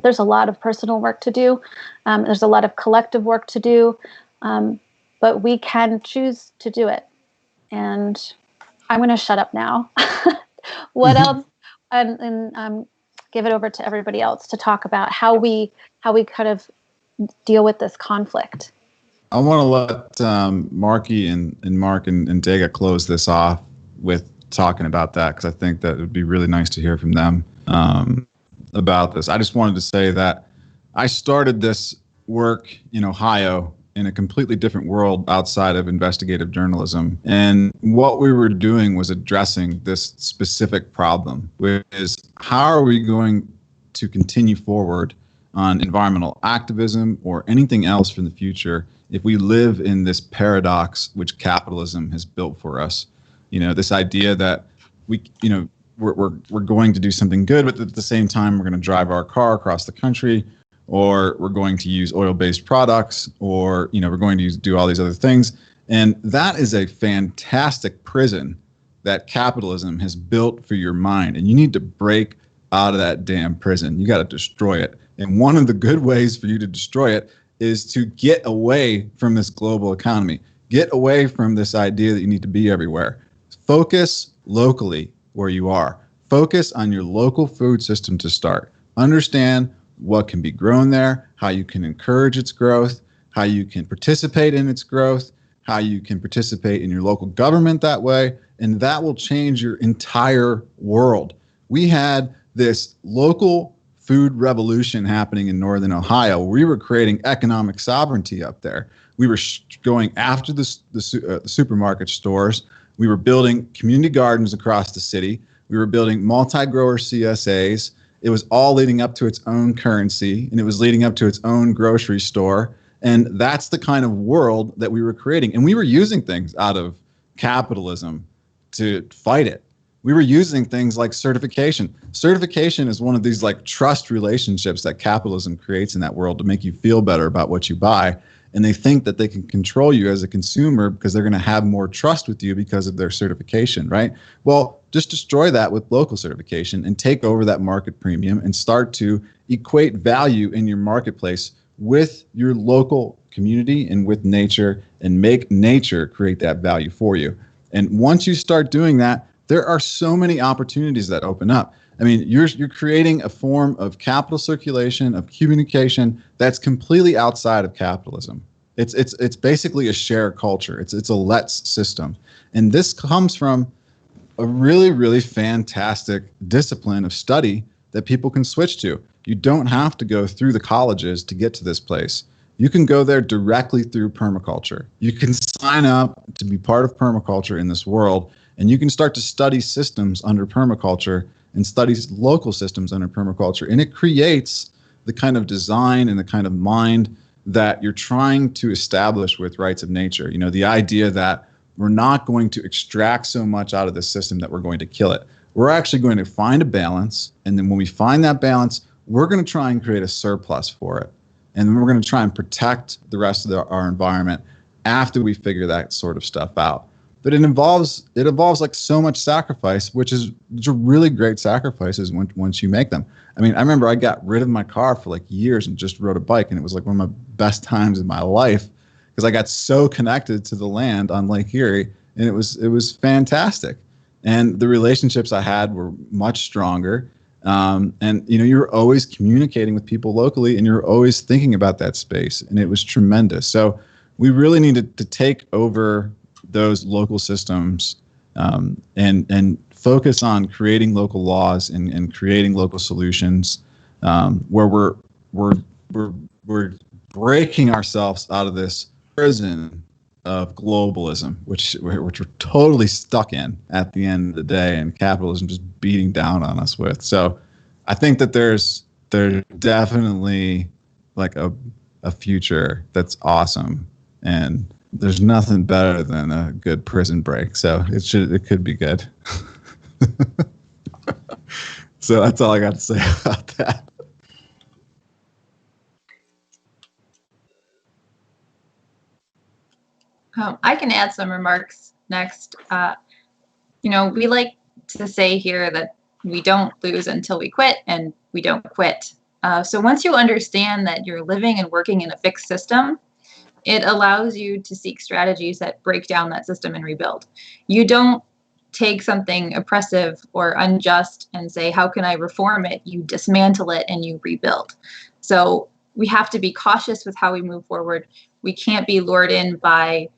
There's a lot of personal work to do. There's a lot of collective work to do, but we can choose to do it. And I'm going to shut up now. What else? And give it over to everybody else to talk about how we kind of deal with this conflict. I want to let Marky and Mark and Dega close this off with talking about that, because I think that it would be really nice to hear from them about this. I just wanted to say that I started this work in Ohio in a completely different world outside of investigative journalism. And what we were doing was addressing this specific problem, which is how are we going to continue forward on environmental activism or anything else from the future if we live in this paradox which capitalism has built for us. This idea that we're going to do something good, but at the same time we're going to drive our car across the country, or we're going to use oil-based products, or we're going to do all these other things. And that is a fantastic prison that capitalism has built for your mind, and you need to break out of that damn prison. You got to destroy it. And one of the good ways for you to destroy it is to get away from this global economy. Get away from this idea that you need to be everywhere. Focus locally where you are. Focus on your local food system to start. Understand what can be grown there, how you can encourage its growth, how you can participate in its growth, how you can participate in your local government that way, and that will change your entire world. We had this local food revolution happening in Northern Ohio. We were creating economic sovereignty up there. We were going after the supermarket stores. We were building community gardens across the city. We were building multi-grower CSAs. It was all leading up to its own currency, and it was leading up to its own grocery store. And that's the kind of world that we were creating. And we were using things out of capitalism to fight it. We were using things like certification. Certification is one of these like trust relationships that capitalism creates in that world to make you feel better about what you buy. And they think that they can control you as a consumer because they're going to have more trust with you because of their certification, right? Well, just destroy that with local certification and take over that market premium and start to equate value in your marketplace with your local community and with nature, and make nature create that value for you. And once you start doing that, there are so many opportunities that open up. I mean, you're creating a form of capital circulation, of communication that's completely outside of capitalism. It's basically a share culture. It's a let's system. And this comes from a really, really fantastic discipline of study that people can switch to. You don't have to go through the colleges to get to this place. You can go there directly through permaculture. You can sign up to be part of permaculture in this world, and you can start to study systems under permaculture and study local systems under permaculture. And it creates the kind of design and the kind of mind that you're trying to establish with rights of nature. The idea that we're not going to extract so much out of the system that we're going to kill it. We're actually going to find a balance. And then when we find that balance, we're going to try and create a surplus for it. And then we're going to try and protect the rest of our environment after we figure that sort of stuff out. But it involves like so much sacrifice, which is really great sacrifices once you make them. I mean, I remember I got rid of my car for like years and just rode a bike, and it was like one of my best times in my life because I got so connected to the land on Lake Erie, and it was fantastic. And the relationships I had were much stronger. And you're always communicating with people locally, and you're always thinking about that space, and it was tremendous. So we really needed to take over those local systems and focus on creating local laws and creating local solutions where we're breaking ourselves out of this prison of globalism, which we're totally stuck in at the end of the day, and capitalism just beating down on us with. So I think that there's definitely like a future that's awesome, and there's nothing better than a good prison break. So it could be good. So that's all I got to say about that. I can add some remarks next. We like to say here that we don't lose until we quit, and we don't quit. So once you understand that you're living and working in a fixed system, it allows you to seek strategies that break down that system and rebuild. You don't take something oppressive or unjust and say, how can I reform it? You dismantle it and you rebuild. So we have to be cautious with how we move forward. We can't be lured in by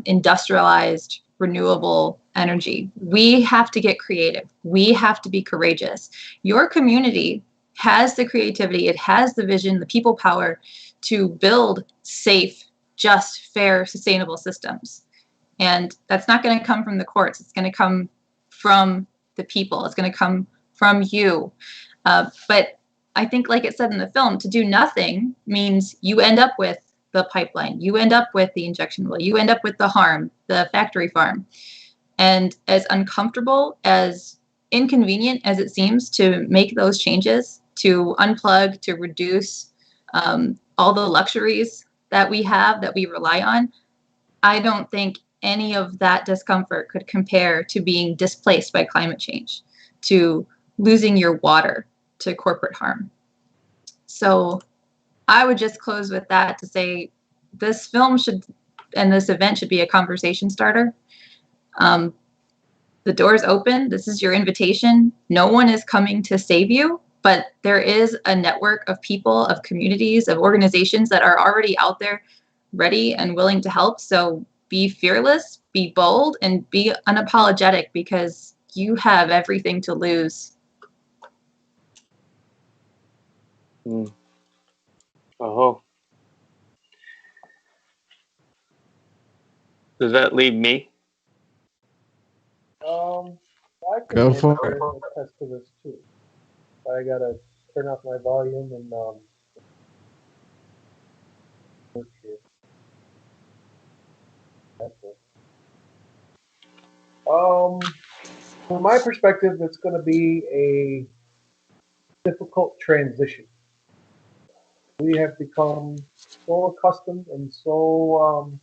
industrialized, renewable energy. We have to get creative. We have to be courageous. Your community has the creativity, it has the vision, the people power to build safe, just, fair, sustainable systems. And that's not going to come from the courts. It's going to come from the people. It's going to come from you. But I think, like it said in the film, to do nothing means you end up with the pipeline. You end up with the injection well. You end up with the harm, the factory farm. And as uncomfortable, as inconvenient as it seems to make those changes, to unplug, to reduce all the luxuries that we have, that we rely on, I don't think any of that discomfort could compare to being displaced by climate change, to losing your water to corporate harm. So I would just close with that to say this film and this event should be a conversation starter. The door's open. This is your invitation. No one is coming to save you, but there is a network of people, of communities, of organizations that are already out there ready and willing to help. So be fearless, be bold, and be unapologetic, because you have everything to lose. Oh. Does that leave me? I can Go for it. attest to this too. I gotta turn off my volume and work here. That's it. From my perspective, it's going to be a difficult transition. We have become so accustomed and so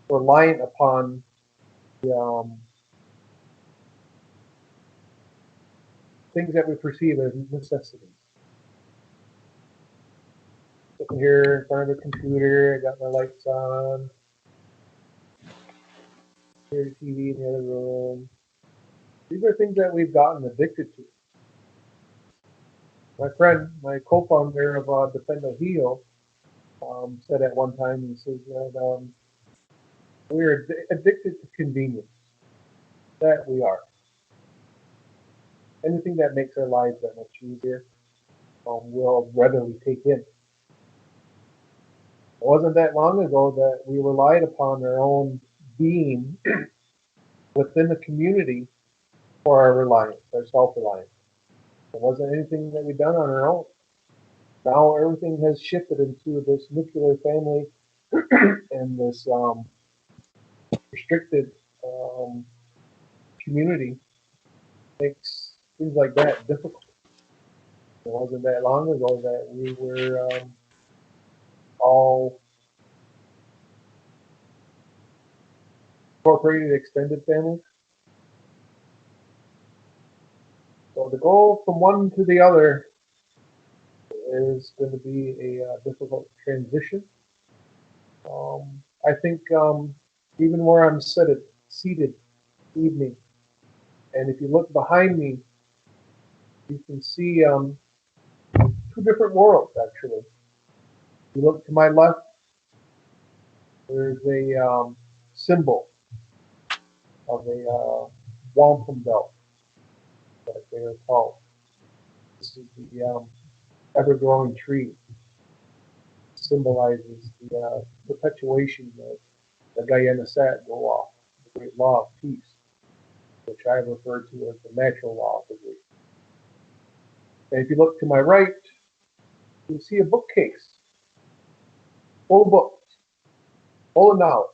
reliant upon the things that we perceive as necessities. Sitting here in front of the computer, I got my lights on, hear the TV in the other room. These are things that we've gotten addicted to. My friend, my co-founder of Defend Ohio, said at one time, he says that we're addicted to convenience. That we are. Anything that makes our lives that much easier, we'll readily take in. It wasn't that long ago that we relied upon our own being within the community for our reliance, our self-reliance. It wasn't anything that we'd done on our own. Now everything has shifted into this nuclear family and this restricted community. Makes things like that difficult. It wasn't that long ago that we were all incorporated extended families. So to go from one to the other is going to be a difficult transition. I think even where I'm seated evening, and if you look behind me, you can see two different worlds actually. If you look to my left, there's a symbol of a wampum belt that they are called. This is the ever-growing tree. It symbolizes the perpetuation of the Guyana Satellite Law, the great law of peace, which I refer to as the natural law of the great. And if you look to my right, you'll see a bookcase full of books, full of knowledge,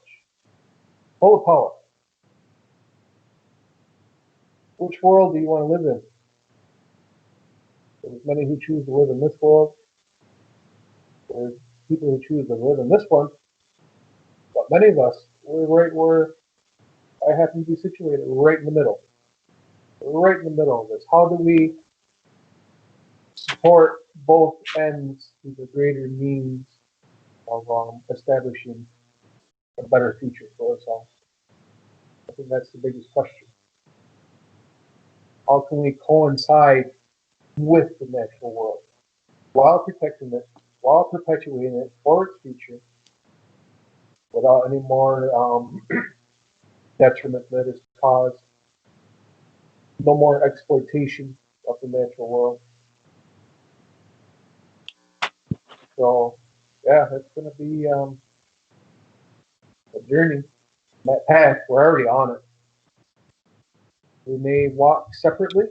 full of power. Which world do you want to live in? There's many who choose to live in this world. There's people who choose to live in this one. But many of us, we're right where I happen to be situated. We're right in the middle. We're right in the middle of this. How do we support both ends to the greater means of establishing a better future for us all? I think that's the biggest question. How can we coincide with the natural world while protecting it, while perpetuating it for its future, without any more detriment that is caused, no more exploitation of the natural world. So, yeah, it's going to be a journey. That path, we're already on it. We may walk separately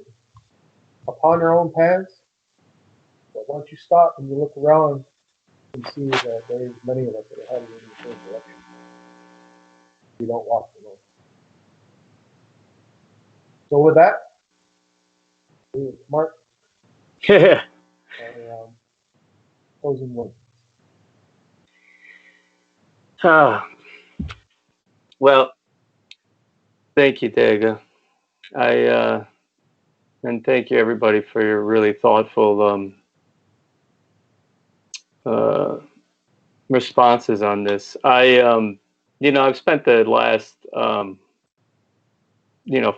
upon our own paths, but once you stop and you look around, you can see that there's many of us that are headed in the same direction. We don't walk alone. So with that, Mark, Yeah. closing words. Well, thank you, Dega. And thank you everybody for your really thoughtful responses on this. I've spent the last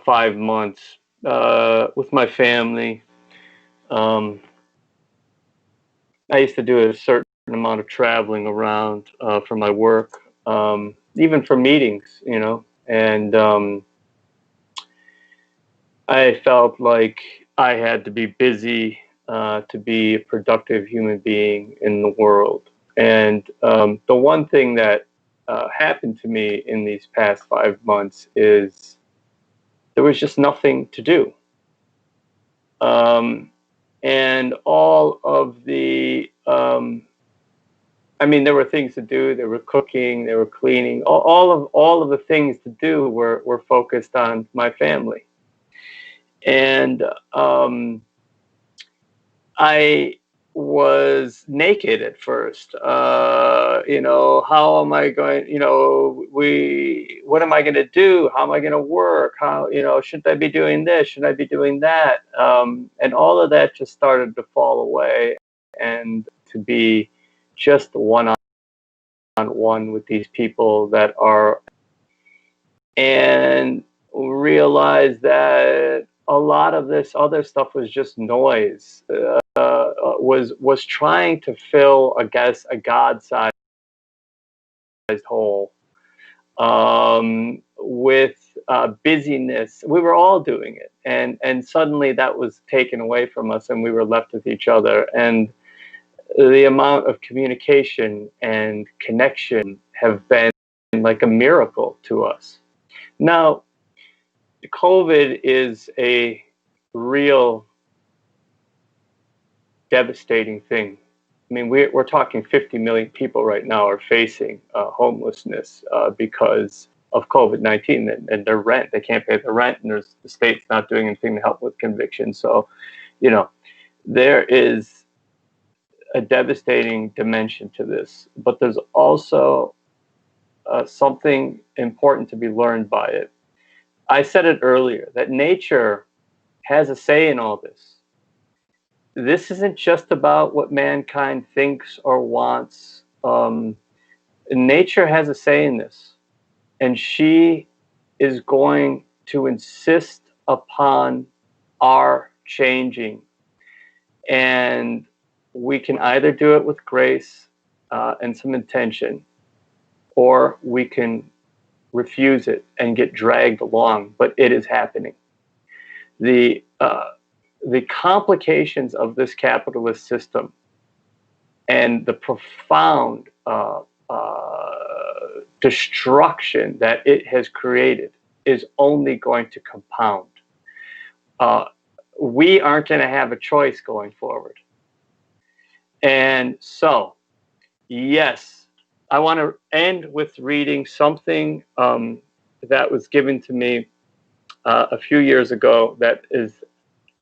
5 months with my family. I used to do a certain amount of traveling around for my work, even for meetings, and I felt like I had to be busy to be a productive human being in the world. And the one thing that happened to me in these past 5 months is there was just nothing to do. And all of the, there were things to do. There were cooking, there were cleaning. All of the things to do were focused on my family. And I was naked at first. How am I going? What am I going to do? How am I going to work? How, should I be doing this? Should I be doing that? And all of that just started to fall away, and to be just one-on-one with these people that are, and realize that a lot of this other stuff was just noise. Was trying to fill, I guess, a God-sized hole with busyness. We were all doing it, and suddenly that was taken away from us, and we were left with each other. And the amount of communication and connection have been like a miracle to us. Now, COVID is a real devastating thing. We're talking 50 million people right now are facing homelessness because of COVID-19 and their rent. They can't pay their rent, and the state's not doing anything to help with conviction. So, there is a devastating dimension to this, but there's also something important to be learned by it. I said it earlier, that nature has a say in all this. This isn't just about what mankind thinks or wants. Nature has a say in this, and she is going to insist upon our changing. And we can either do it with grace and some intention, or we can refuse it and get dragged along, but it is happening. The complications of this capitalist system and the profound destruction that it has created is only going to compound. we aren't going to have a choice going forward. And so, yes, I want to end with reading something that was given to me a few years ago that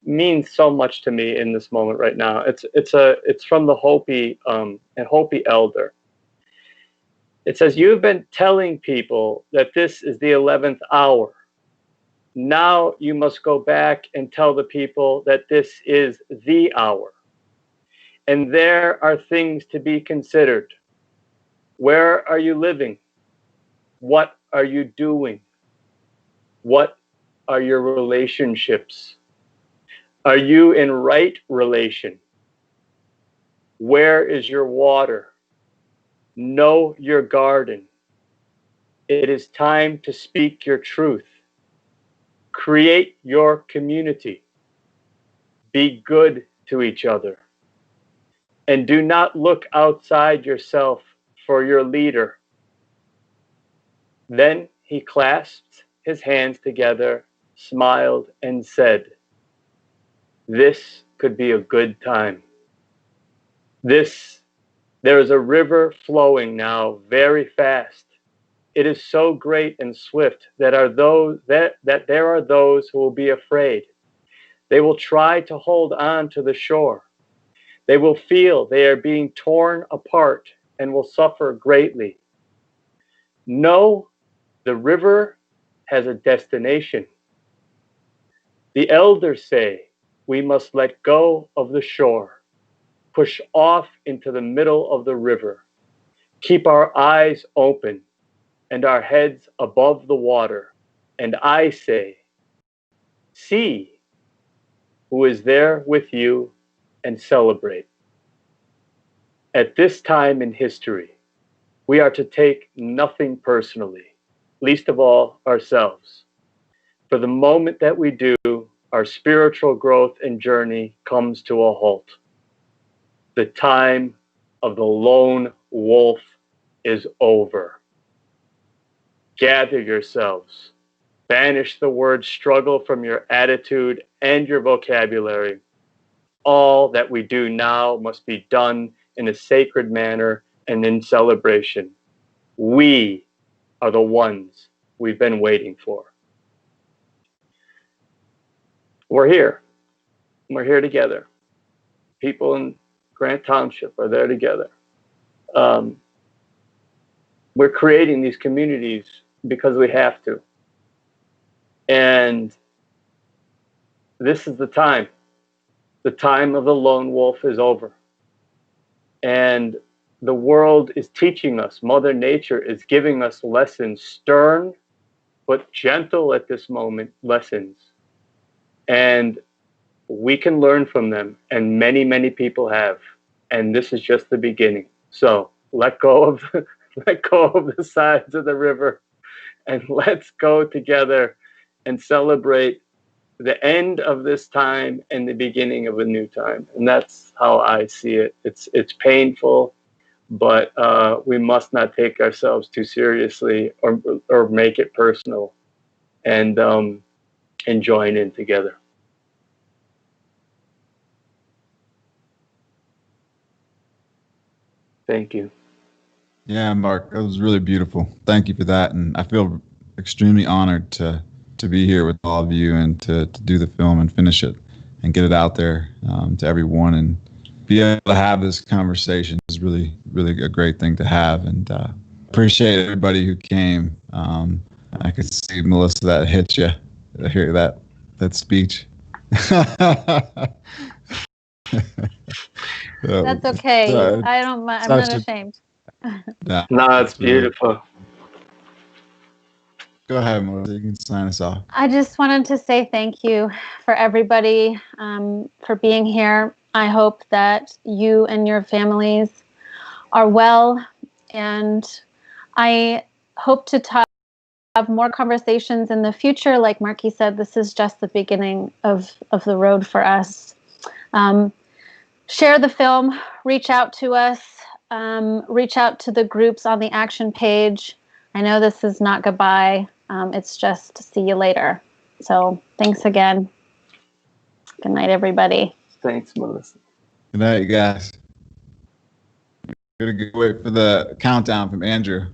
means so much to me in this moment right now. It's from the Hopi Hopi elder. It says, "You've been telling people that this is the 11th hour. Now you must go back and tell the people that this is the hour. And there are things to be considered. Where are you living? What are you doing? What are your relationships? Are you in right relation? Where is your water? Know your garden. It is time to speak your truth. Create your community. Be good to each other. And do not look outside yourself for your leader." Then he clasped his hands together, smiled, and said, "This could be a good time. There is a river flowing now very fast. It is so great and swift that there are those who will be afraid. They will try to hold on to the shore. They will feel they are being torn apart and will suffer greatly. No, the river has a destination. The elders say we must let go of the shore, push off into the middle of the river, keep our eyes open and our heads above the water. And I say, see who is there with you and celebrate. At this time in history, we are to take nothing personally, least of all ourselves. For the moment that we do, our spiritual growth and journey comes to a halt. The time of the lone wolf is over. Gather yourselves. Banish the word struggle from your attitude and your vocabulary. All that we do now must be done in a sacred manner and in celebration. We are the ones we've been waiting for. We're here. We're here together. People in Grant Township are there together. We're creating these communities because we have to. And this is the time. The time of the lone wolf is over. And the world is teaching us, Mother Nature is giving us lessons, stern but gentle at this moment lessons. And we can learn from them, and many, many people have. And this is just the beginning. So let go of the sides of the river, and let's go together and celebrate the end of this time and the beginning of a new time. And that's how I see it. It's painful, but we must not take ourselves too seriously or make it personal, and join in together. Thank you. Yeah, Mark, that was really beautiful. Thank you for that. And I feel extremely honored to be here with all of you and to do the film and finish it and get it out there to everyone, and be able to have this conversation is really, really a great thing to have. And appreciate everybody who came. I could see, Melissa, that hit you. I hear that speech. That's okay. I don't mind. I'm not ashamed. Yeah, No, it's beautiful. Go ahead, Melissa. You can sign us off. I just wanted to say thank you for everybody for being here. I hope that you and your families are well, and I hope to have more conversations in the future. Like Marky said, this is just the beginning of the road for us. Share the film, reach out to us, reach out to the groups on the action page. I know this is not goodbye. It's just see you later. So thanks again. Good night, everybody. Thanks, Melissa. Good night, you guys. We're gonna wait for the countdown from Andrew.